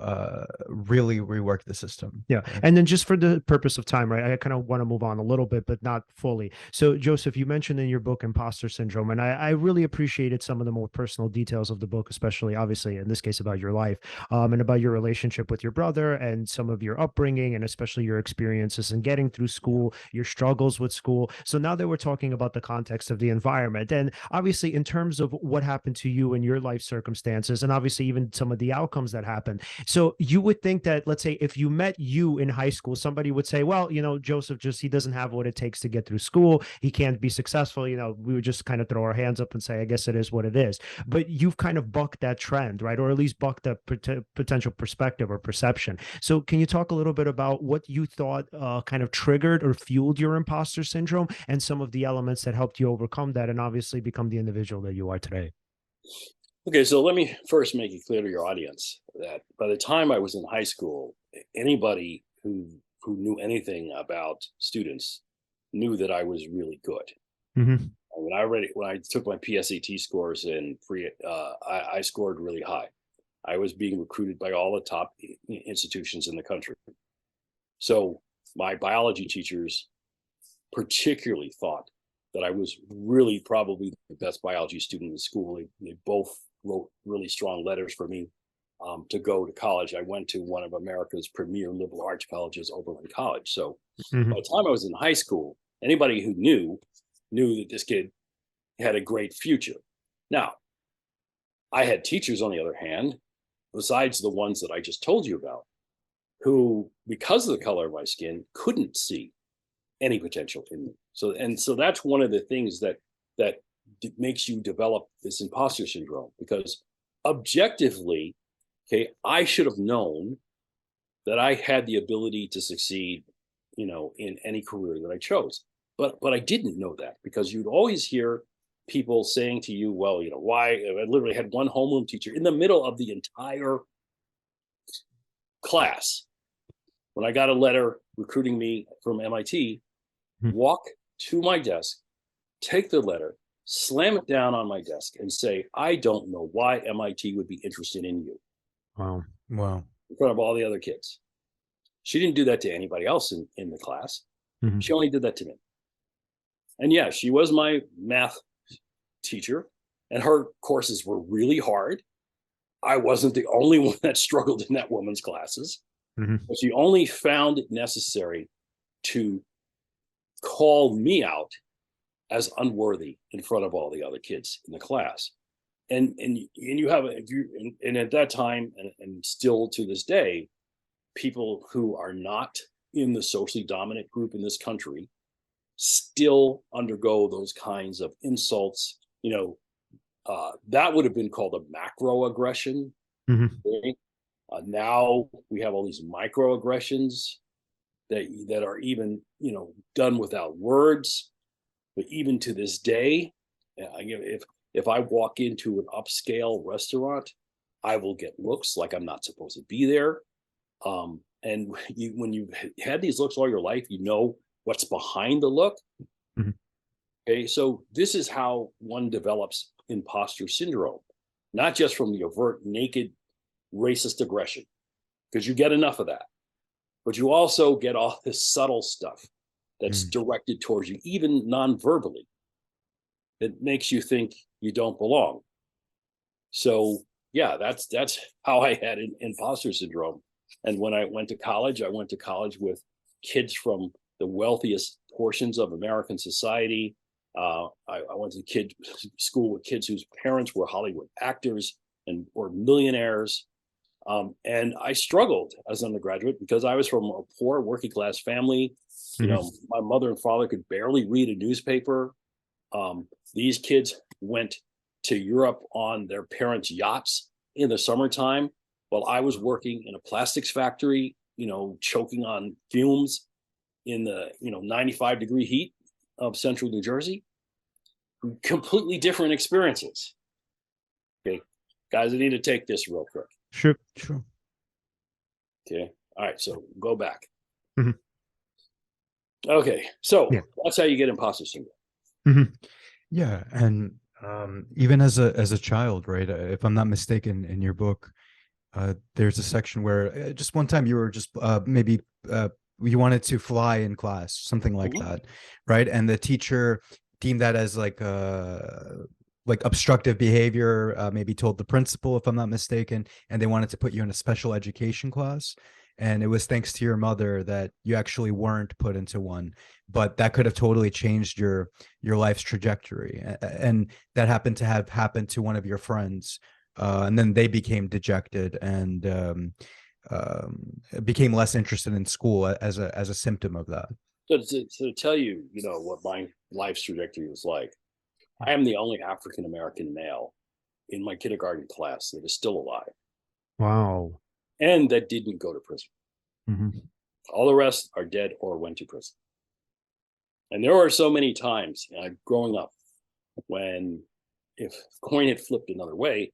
really rework the system. Yeah. Right? And then just for the purpose of time, right, I kind of want to move on a little bit, but not fully. So, Joseph, you mentioned in your book imposter syndrome, and I really appreciated some of the more personal details of the book, especially obviously in this case about your life, and about your relationship with your brother and some of your upbringing, and especially your experiences in getting through school, your struggles with school. So now that we're talking about the context of the environment, and obviously in terms of what happened to you in your life circumstances, and obviously even some of the outcomes that happened. So you would think that, let's say, if you met you in high school, somebody would say, well, Joseph, he doesn't have what it takes to get through school. He can't be successful. We would just kind of throw our hands up and say, I guess it is what it is. But you've kind of bucked that trend, right? Or at least bucked that potential perspective or perception. So can you talk a little bit about what you thought kind of triggered or fueled your imposter syndrome, and some of the elements that helped you overcome that and obviously become the individual that you are today? Okay, so let me first make it clear to your audience that by the time I was in high school, anybody who knew anything about students knew that I was really good. When I took my PSAT scores in I scored really high. I was being recruited by all the top institutions in the country. So my biology teachers particularly thought that I was really probably the best biology student in school. They both wrote really strong letters for me to go to college. I went to one of America's premier liberal arts colleges, Oberlin College. So by the time I was in high school, anybody who knew that this kid had a great future. Now, I had teachers, on the other hand, besides the ones that I just told you about, who, because of the color of my skin, couldn't see any potential in me. So that's one of the things that makes you develop this imposter syndrome, because objectively, okay, I should have known that I had the ability to succeed, in any career that I chose. But I didn't know that, because you'd always hear people saying to you, well, why? I literally had one homeroom teacher in the middle of the entire class, when I got a letter recruiting me from MIT, walk to my desk take the letter, slam it down on my desk, and say, I don't know why MIT would be interested in you. Wow. Wow. In front of all the other kids. She didn't do that to anybody else in the class. Mm-hmm. She only did that to me. And yeah, she was my math teacher, and her courses were really hard. I wasn't the only one that struggled in that woman's classes. Mm-hmm. But she only found it necessary to call me out as unworthy in front of all the other kids in the class. And you have and at that time and still to this day, people who are not in the socially dominant group in this country still undergo those kinds of insults. That would have been called a macroaggression. Mm-hmm. Okay? Now we have all these microaggressions that are even done without words. But even to this day, if I walk into an upscale restaurant, I will get looks like I'm not supposed to be there. And when you've had these looks all your life, you know what's behind the look. Mm-hmm. Okay, so this is how one develops imposter syndrome, not just from the overt, naked, racist aggression, because you get enough of that, but you also get all this subtle stuff that's directed towards you, even non-verbally. It makes you think you don't belong. So yeah, that's how I had imposter syndrome. And when I went to college with kids from the wealthiest portions of American society. I went to school with kids whose parents were Hollywood actors and or millionaires. And I struggled as an undergraduate because I was from a poor working class family. My mother and father could barely read a newspaper. These kids went to Europe on their parents' yachts in the summertime while I was working in a plastics factory, choking on fumes in the 95-degree heat of central New Jersey. Completely different experiences. Okay, guys, I need to take this real quick. Sure. Okay, all right, so go back. Mm-hmm. Okay, so Yeah. That's how you get imposter syndrome. Mm-hmm. Yeah, and even as a child, right? If I'm not mistaken, in your book, there's a section where just one time you were just maybe you wanted to fly in class, something like that, right? And the teacher deemed that as like obstructive behavior, maybe told the principal, if I'm not mistaken, and they wanted to put you in a special education class. And it was thanks to your mother that you actually weren't put into one, but that could have totally changed your life's trajectory. And that happened to have happened to one of your friends. And then they became dejected and became less interested in school as a symptom of that. So to tell you, what my life's trajectory was like, I am the only African American male in my kindergarten class that is still alive. Wow. And that didn't go to prison. Mm-hmm. All the rest are dead or went to prison. And there were so many times growing up when if coin had flipped another way,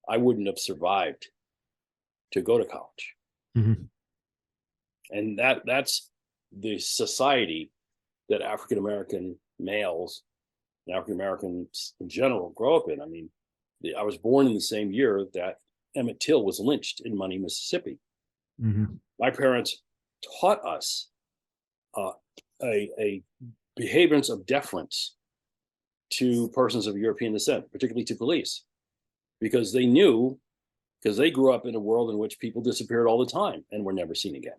I wouldn't have survived to go to college. Mm-hmm. And that's the society that African American males and African Americans in general grow up in. I mean, I was born in the same year that Emmett Till was lynched in Money, Mississippi. Mm-hmm. My parents taught us a behaviorance of deference to persons of European descent, particularly to police, because they grew up in a world in which people disappeared all the time and were never seen again.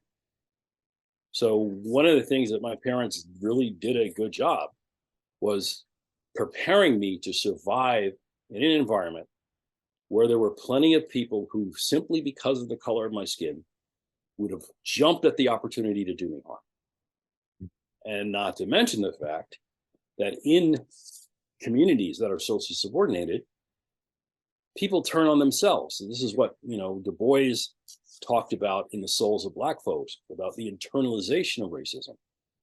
So one of the things that my parents really did a good job was preparing me to survive in an environment where there were plenty of people who, simply because of the color of my skin, would have jumped at the opportunity to do me harm. And not to mention the fact that in communities that are socially subordinated, people turn on themselves. And this is what, Du Bois talked about in The Souls of Black Folks, about the internalization of racism.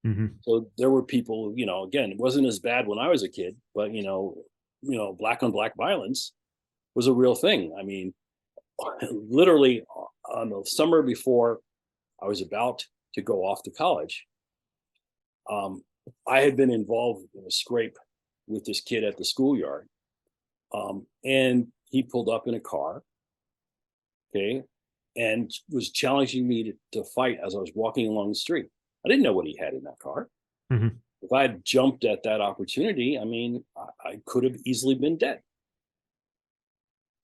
Mm-hmm. So there were people, again, it wasn't as bad when I was a kid, but, black on black violence was a real thing. I mean, literally on the summer before I was about to go off to college, I had been involved in a scrape with this kid at the schoolyard. And he pulled up in a car, okay, and was challenging me to fight as I was walking along the street. I didn't know what he had in that car. Mhm. If I had jumped at that opportunity, I mean, I could have easily been dead.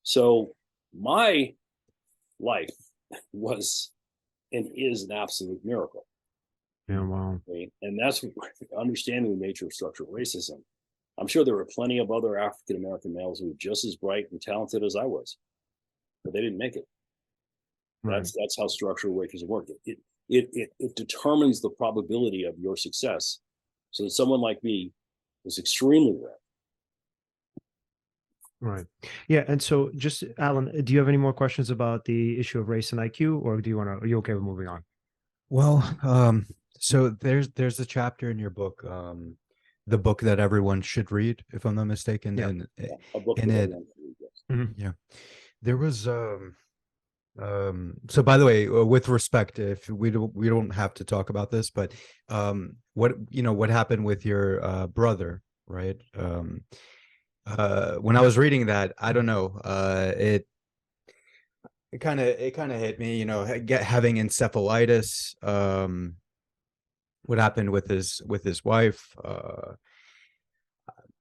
So my life was and is an absolute miracle. Yeah, wow. Okay? And that's understanding the nature of structural racism. I'm sure there were plenty of other African American males who were just as bright and talented as I was, but they didn't make it. Right. That's how structural racism works. It determines the probability of your success. So that someone like me was extremely rare. Right. Yeah. And so just Alan, do you have any more questions about the issue of race and IQ, or do you want to, are you okay with moving on? Well, so there's a chapter in your book, the book that everyone should read, if I'm not mistaken. Yeah. And A book in that I it, want to read, yes. yeah, there was so by the way, with respect, if we don't have to talk about this, but what happened with your brother, right? When I was reading that, I don't know, it kind of hit me, having encephalitis, what happened with his wife,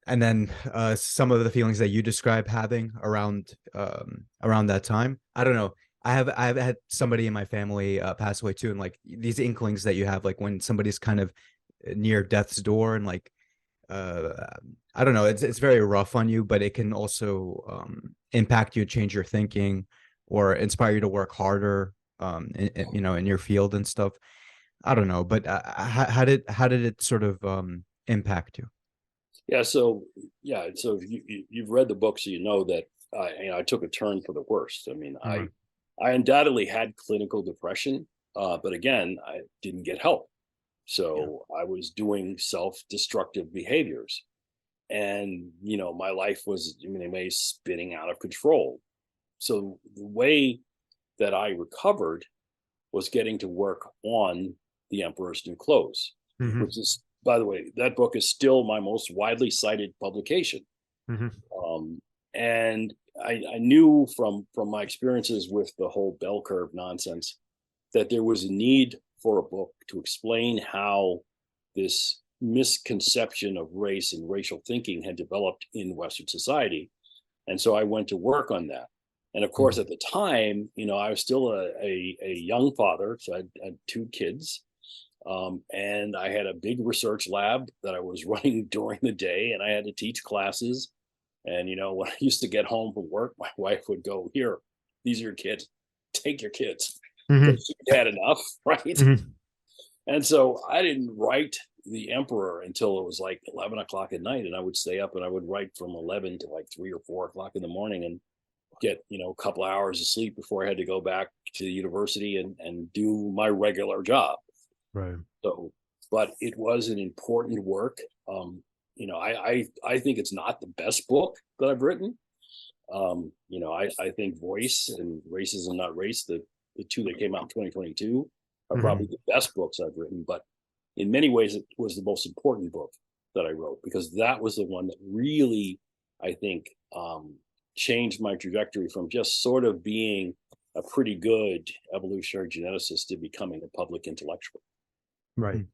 and then some of the feelings that you describe having around that time. I don't know. I've had somebody in my family pass away too, and like these inklings that you have, like when somebody's kind of near death's door, and like I don't know, it's very rough on you, but it can also impact you, change your thinking, or inspire you to work harder, in your field and stuff. I don't know, but how did it sort of impact you? Yeah. So you've read the book, so you know that I took a turn for the worst. I mean, Mhm. I undoubtedly had clinical depression, but again, I didn't get help. Yeah. So I was doing self-destructive behaviors, and my life was, in many ways, spinning out of control. So the way that I recovered was getting to work on The Emperor's New Clothes, Mhm. which is, by the way, that book is still my most widely cited publication. Mhm. Um, and I knew from my experiences with the whole bell curve nonsense that there was a need for a book to explain how this misconception of race and racial thinking had developed in Western society. And so I went to work on that. And of course, Mhm. at the time, I was still a young father. So I had two kids. And I had a big research lab that I was running during the day, and I had to teach classes. And, when I used to get home from work, my wife would go, "Here, these are your kids. Take your kids," Mhm. because she had enough, right? Mhm. And so I didn't write The Emperor until it was like 11 o'clock at night. And I would stay up and I would write from 11 to like 3 or 4 o'clock in the morning and get, a couple of hours of sleep before I had to go back to the university and do my regular job. Right. So, but it was an important work. I think it's not the best book that I've written. I think Voice and Racism Not Race, the two that came out in 2022, are Mhm. probably the best books I've written. But in many ways, it was the most important book that I wrote, because that was the one that really, I think, changed my trajectory from just sort of being a pretty good evolutionary geneticist to becoming a public intellectual. Right. Mm.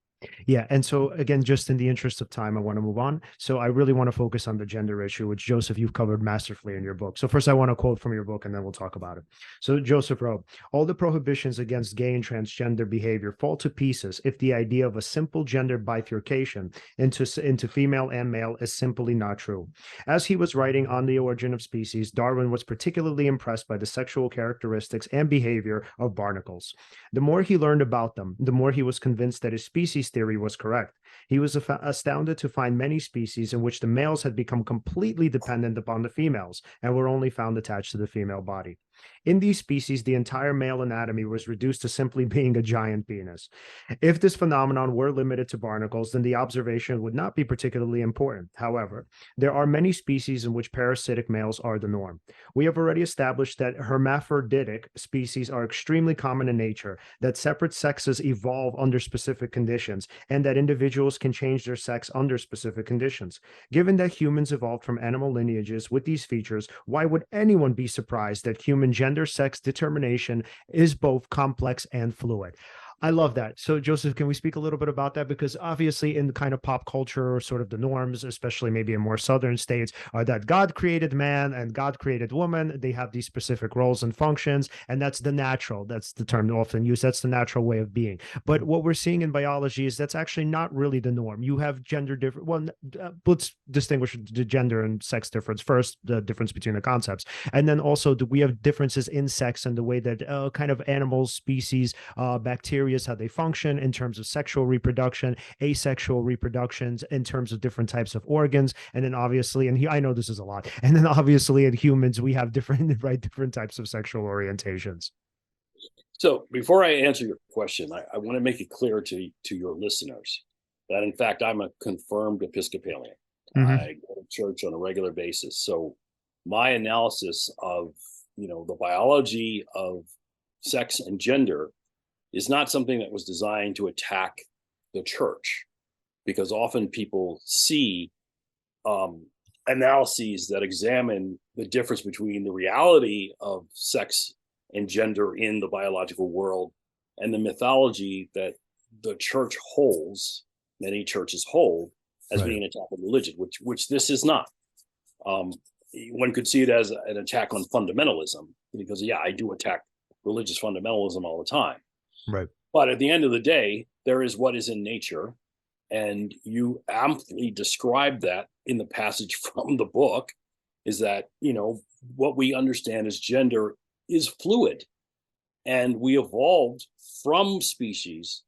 Yeah. And so, again, just in the interest of time, I want to move on. So, I really want to focus on the gender issue, which, Joseph, you've covered masterfully in your book. So, first, I want to quote from your book, and then we'll talk about it. So, Joseph wrote, "All the prohibitions against gay and transgender behavior fall to pieces if the idea of a simple gender bifurcation into female and male is simply not true." As he was writing on the origin of species, Darwin was particularly impressed by the sexual characteristics and behavior of barnacles. The more he learned about them, the more he was convinced that his species theory was correct. He was astounded to find many species in which the males had become completely dependent upon the females and were only found attached to the female body. In these species, the entire male anatomy was reduced to simply being a giant penis. If this phenomenon were limited to barnacles, then the observation would not be particularly important. However, there are many species in which parasitic males are the norm. We have already established that hermaphroditic species are extremely common in nature, that separate sexes evolve under specific conditions, and that individuals individuals can change their sex under specific conditions. Given that humans evolved from animal lineages with these features, why would anyone be surprised that human gender sex determination is both complex and fluid? I love that. So, Joseph, can we speak a little bit about that? Because obviously, in the kind of pop culture, sort of the norms, especially maybe in more southern states, are that God created man and God created woman. They have these specific roles and functions, and that's the natural. That's the term often used. That's the natural way of being. But what we're seeing in biology is that's actually not really the norm. You have gender different. Well, let's distinguish the gender and sex difference first. The difference between the concepts, and then also we have differences in sex and the way that kind of animals, species, bacteria, how they function in terms of sexual reproduction, asexual reproductions in terms of different types of organs. And then obviously, and I know this is a lot, and then obviously in humans, we have different, right, different types of sexual orientations. So before I answer your question, I want to make it clear to your listeners that in fact, I'm a confirmed Episcopalian. I go to church on a regular basis. So my analysis of, the biology of sex and gender is not something that was designed to attack the church, because often people see analyses that examine the difference between the reality of sex and gender in the biological world and the mythology that the church holds, many churches hold, as being an attack on religion, which this is not. One could see it as an attack on fundamentalism, because I do attack religious fundamentalism all the time. Right. But at the end of the day, there is what is in nature. And you amply describe that in the passage from the book, is that, what we understand as gender is fluid. And we evolved from species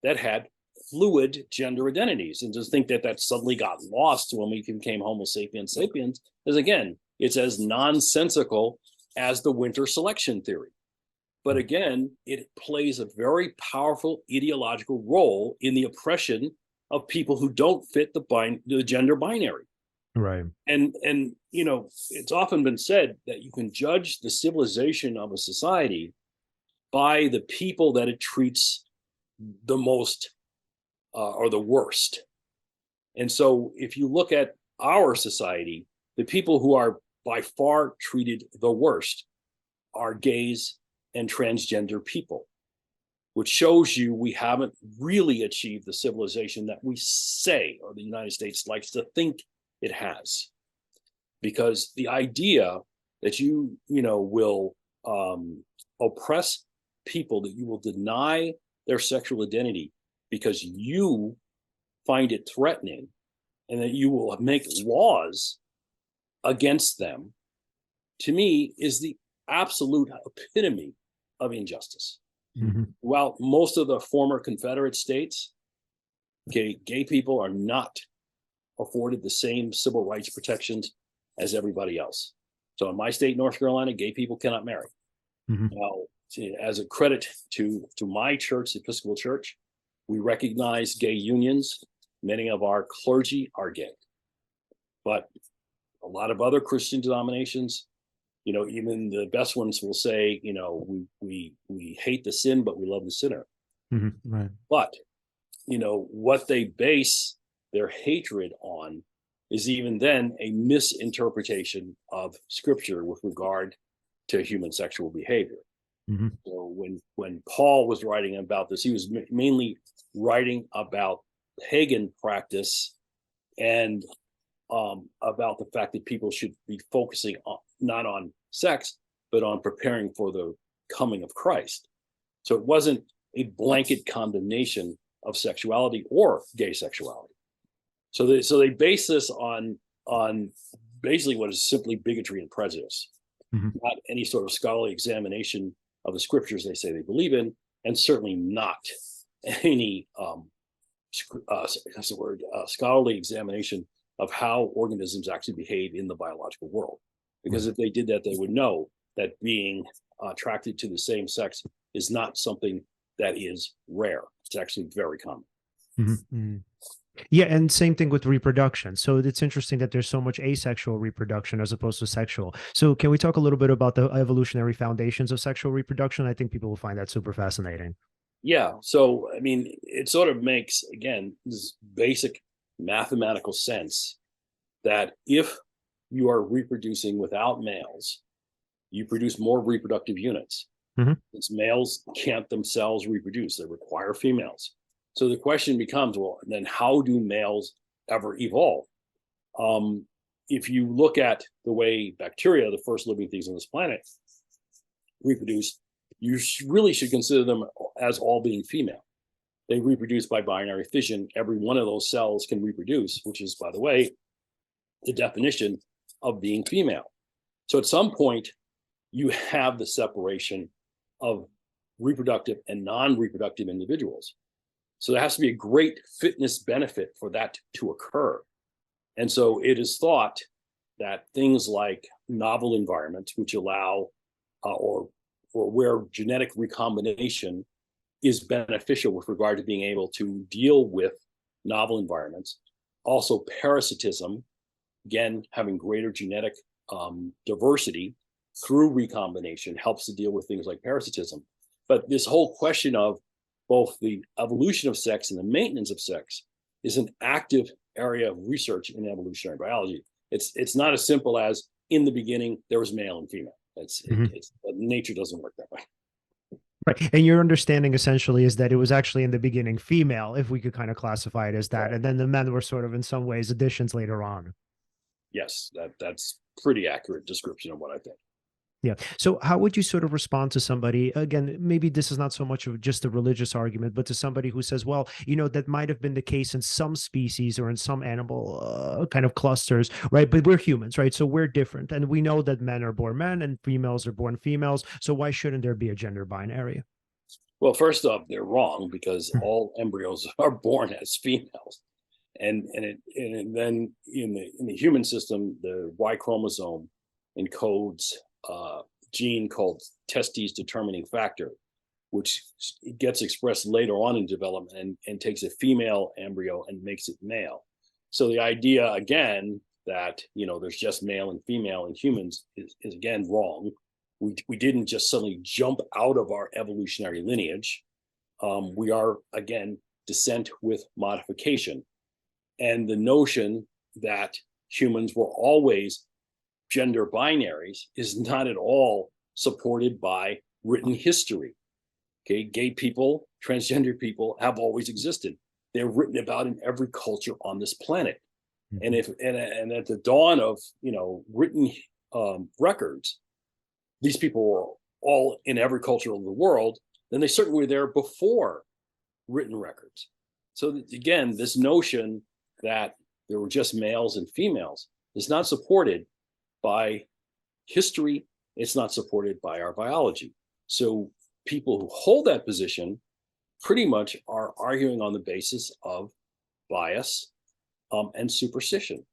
that had fluid gender identities. And to think that that suddenly got lost when we became Homo sapiens sapiens is, again, it's as nonsensical as the winter selection theory. But again, it plays a very powerful ideological role in the oppression of people who don't fit the gender binary. Right. And it's often been said that you can judge the civilization of a society by the people that it treats the most or the worst. And so if you look at our society, the people who are by far treated the worst are gays and transgender people, which shows you we haven't really achieved the civilization that we say, or the United States likes to think it has. Because the idea that you will oppress people, that you will deny their sexual identity because you find it threatening, and that you will make laws against them, to me is the absolute epitome of injustice. While most of the former Confederate states, gay people are not afforded the same civil rights protections as everybody else. So in my state, North Carolina, gay people cannot marry. Now, as a credit to my church, the Episcopal Church, we recognize gay unions. Many of our clergy are gay. But a lot of other Christian denominations, even the best ones will say, we hate the sin, but we love the sinner. Right. But, what they base their hatred on is even then a misinterpretation of Scripture with regard to human sexual behavior. So when Paul was writing about this, he was mainly writing about pagan practice and about the fact that people should be focusing not on sex, but on preparing for the coming of Christ. So it wasn't a blanket condemnation of sexuality or gay sexuality. So they base this on basically what is simply bigotry and prejudice, not any sort of scholarly examination of the scriptures they say they believe in, and certainly not any scholarly examination of how organisms actually behave in the biological world. Because if they did that, they would know that being attracted to the same sex is not something that is rare. It's actually very common. Yeah, and same thing with reproduction. So it's interesting that there's so much asexual reproduction as opposed to sexual. So can we talk a little bit about the evolutionary foundations of sexual reproduction? I think people will find that super fascinating. Yeah. So, I mean, it sort of makes, again, this basic mathematical sense that if you are reproducing without males, you produce more reproductive units. Mhm. Since males can't themselves reproduce, they require females. So the question becomes, well, then how do males ever evolve? Um, if you look at the way bacteria, the first living things on this planet, reproduce, you really should consider them as all being female. They reproduce by binary fission. Every one of those cells can reproduce, which is, by the way, the definition of being female. So at some point, you have the separation of reproductive and non-reproductive individuals. So there has to be a great fitness benefit for that to occur. And so it is thought that things like novel environments, which allow or where genetic recombination is beneficial with regard to being able to deal with novel environments. Also, parasitism, again, having greater genetic diversity through recombination helps to deal with things like parasitism. But this whole question of both the evolution of sex and the maintenance of sex is an active area of research in evolutionary biology. It's not as simple as in the beginning there was male and female. Nature doesn't work that way. Right. And your understanding essentially is that it was actually in the beginning female, if we could kind of classify it as that. Right. And then the men were sort of in some ways additions later on. Yes, that's pretty accurate description of what I think. Yeah. So how would you sort of respond to somebody, again, maybe this is not so much of just a religious argument, but to somebody who says, well, that might have been the case in some species or in some animal kind of clusters, right? But we're humans, right? So we're different. And we know that men are born men and females are born females. So why shouldn't there be a gender binary? Well, first off, they're wrong because all embryos are born as females. And then in the human system, the Y chromosome encodes a gene called testes determining factor, which gets expressed later on in development and takes a female embryo and makes it male. So the idea, again, that there's just male and female in humans is again wrong. We didn't just suddenly jump out of our evolutionary lineage. We are, again, descent with modification. And the notion that humans were always gender binaries is not at all supported by written history. Okay, gay people, transgender people have always existed. They're written about in every culture on this planet. Mm-hmm. And at the dawn of written records, these people were all in every culture of the world. Then they certainly were there before written records. So again, this notion that there were just males and females is not supported by history. It's not supported by our biology. So people who hold that position pretty much are arguing on the basis of bias and superstition.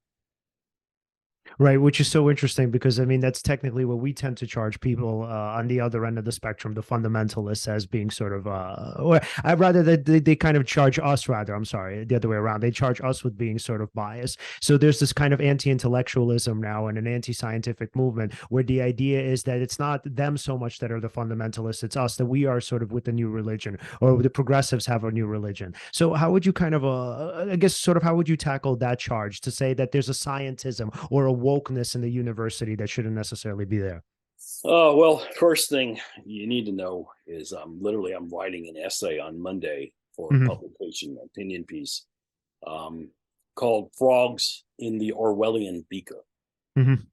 Right, which is so interesting because I mean that's technically what we tend to charge people on the other end of the spectrum, the fundamentalists, as being sort of or I'd rather that they kind of charge us, rather, I'm sorry, the other way around. They charge us with being sort of biased. So there's this kind of anti-intellectualism now and an anti-scientific movement where the idea is that it's not them so much that are the fundamentalists, it's us, that we are sort of with the new religion, or the progressives have a new religion. So how would you kind of I guess sort of how would you tackle that charge to say that there's a scientism or a wokeness in the university that shouldn't necessarily be there? Oh, well, first thing you need to know is I'm writing an essay on Monday for publication, opinion piece, called Frogs in the Orwellian Beaker. And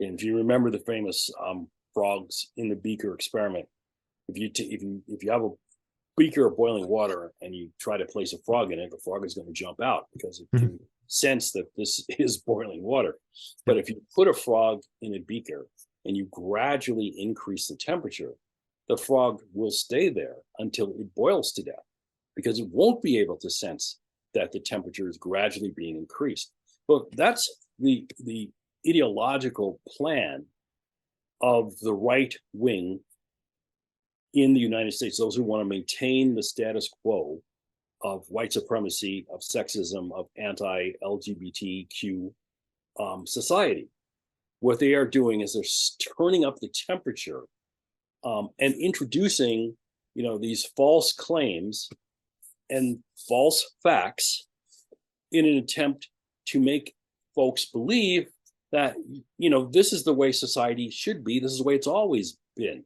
if you remember the famous frogs in the beaker experiment, if you have a beaker of boiling water and you try to place a frog in it, the frog is going to jump out because it can sense that this is boiling water. But if you put a frog in a beaker and you gradually increase the temperature, the frog will stay there until it boils to death because it won't be able to sense that the temperature is gradually being increased. But that's the ideological plan of the right wing in the United States, those who want to maintain the status quo of white supremacy, of sexism, of anti-LGBTQ society. What they are doing is they're turning up the temperature and introducing, these false claims and false facts in an attempt to make folks believe that, this is the way society should be. This is the way it's always been.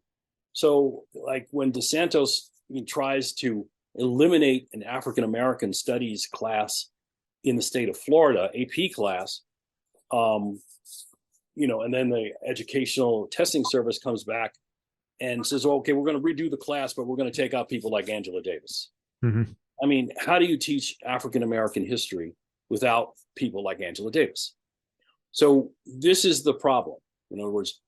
So like when DeSantis tries to eliminate an African-American studies class in the state of Florida, AP class, and then the educational testing service comes back and says, okay, we're going to redo the class, but we're going to take out people like Angela Davis. Mm-hmm. I mean, how do you teach African-American history without people like Angela Davis? So this is the problem. In other words,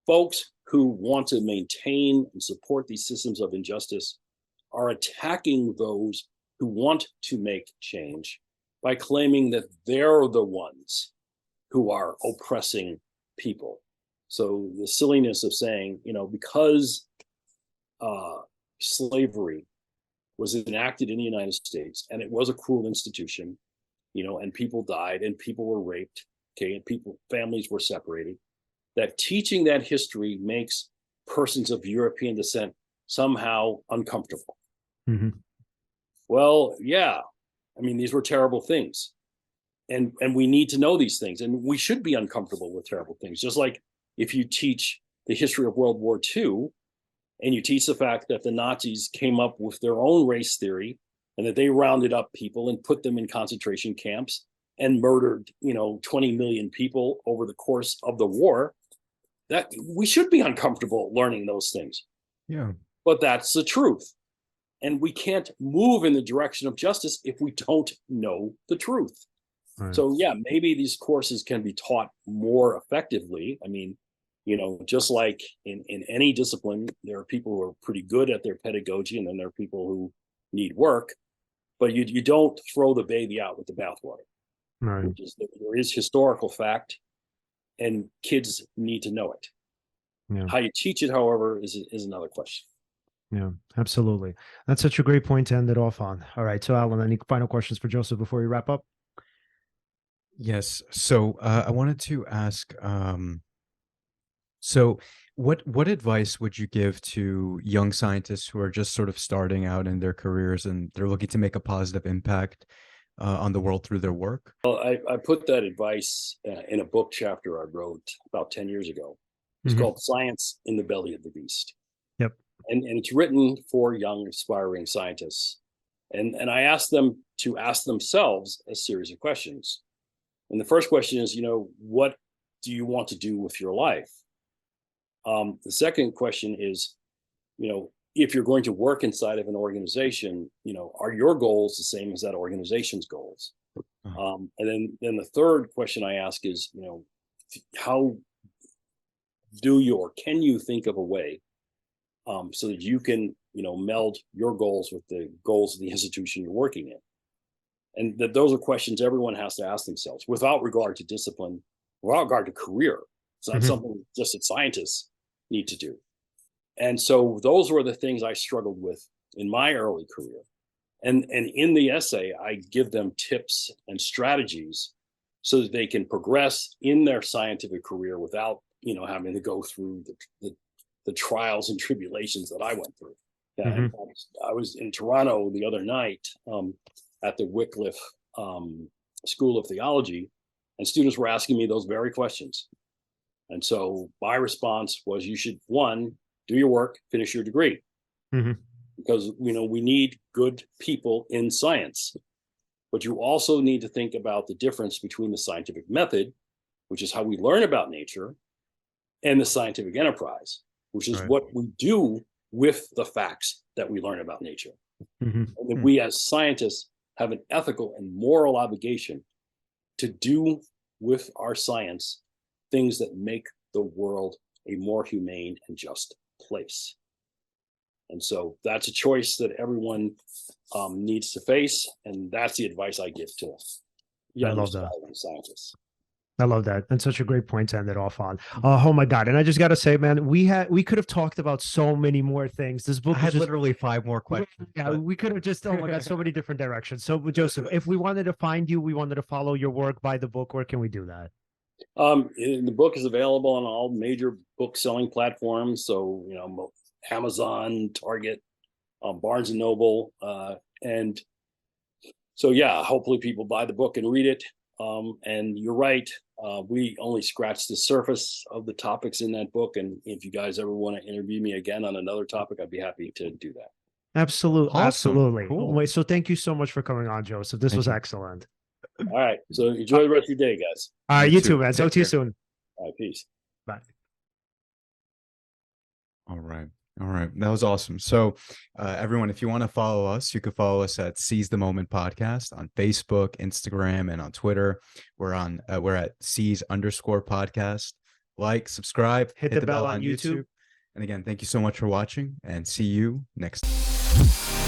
folks who want to maintain and support these systems of injustice are attacking those who want to make change by claiming that they're the ones who are oppressing people. So the silliness of saying, because slavery was enacted in the United States and it was a cruel institution, and people died and people were raped, okay, and families were separated, that teaching that history makes persons of European descent somehow uncomfortable. Mm-hmm. Well, yeah, I mean, these were terrible things. And we need to know these things. And we should be uncomfortable with terrible things. Just like if you teach the history of World War II, and you teach the fact that the Nazis came up with their own race theory and that they rounded up people and put them in concentration camps and murdered, 20 million people over the course of the war, that we should be uncomfortable learning those things. Yeah. But that's the truth. And we can't move in the direction of justice if we don't know the truth. Right. So yeah, maybe these courses can be taught more effectively. I mean, just like in any discipline, there are people who are pretty good at their pedagogy, and then there are people who need work. But you don't throw the baby out with the bathwater. Right. There is historical fact, and kids need to know it. Yeah. How you teach it, however, is another question. Yeah, absolutely. That's such a great point to end it off on. All right. So, Alan, any final questions for Joseph before we wrap up? Yes. So I wanted to ask, so what advice would you give to young scientists who are just sort of starting out in their careers and they're looking to make a positive impact on the world through their work? Well, I put that advice in a book chapter I wrote about 10 years ago. It's Mhm. called Science in the Belly of the Beast. Yep. And it's written for young aspiring scientists. And I asked them to ask themselves a series of questions. And the first question is, what do you want to do with your life? The second question is, if you're going to work inside of an organization, are your goals the same as that organization's goals? And then the third question I ask is, how do you or can you think of a way so that you can, meld your goals with the goals of the institution you're working in? And that those are questions everyone has to ask themselves without regard to discipline, without regard to career. It's not something just that scientists need to do. And so those were the things I struggled with in my early career. And in the essay, I give them tips and strategies so that they can progress in their scientific career without, having to go through the trials and tribulations that I went through. Yeah, I was in Toronto the other night at the Wycliffe School of Theology, and students were asking me those very questions. And so my response was, you should, one, do your work, finish your degree. Because, we need good people in science. But you also need to think about the difference between the scientific method, which is how we learn about nature, and the scientific enterprise, which is what we do with the facts that we learn about nature. And that we as scientists have an ethical and moral obligation to do with our science things that make the world a more humane and just place. And so that's a choice that everyone needs to face. And that's the advice I give to young aspiring scientists. I love that. And such a great point to end it off on. Oh my God. And I just got to say, man, we could have talked about so many more things. This book I had literally 5 more questions. Yeah, we could have just, oh my God, so many different directions. So Joseph, if we wanted to find you, we wanted to follow your work, buy the book, where can we do that? The book is available on all major book selling platforms. So, Amazon, Target, Barnes and Noble, and so yeah, hopefully people buy the book and read it. And you're right, we only scratched the surface of the topics in that book. And if you guys ever want to interview me again on another topic, I'd be happy to do that. Absolutely. Awesome. Absolutely. Cool. Wait, so thank you so much for coming on, Joseph. This Thank was you. excellent. All right. So enjoy the rest of your day, guys. All right, You you too, too. man. Take Talk to you care. soon. All right. Peace. Bye. All right. All right. That was awesome. So, everyone, if you want to follow us, you can follow us at Seize the Moment Podcast on Facebook, Instagram, and on Twitter. We're at Seize_podcast. Like, subscribe, Hit the bell on YouTube. And again, thank you so much for watching, and see you next time.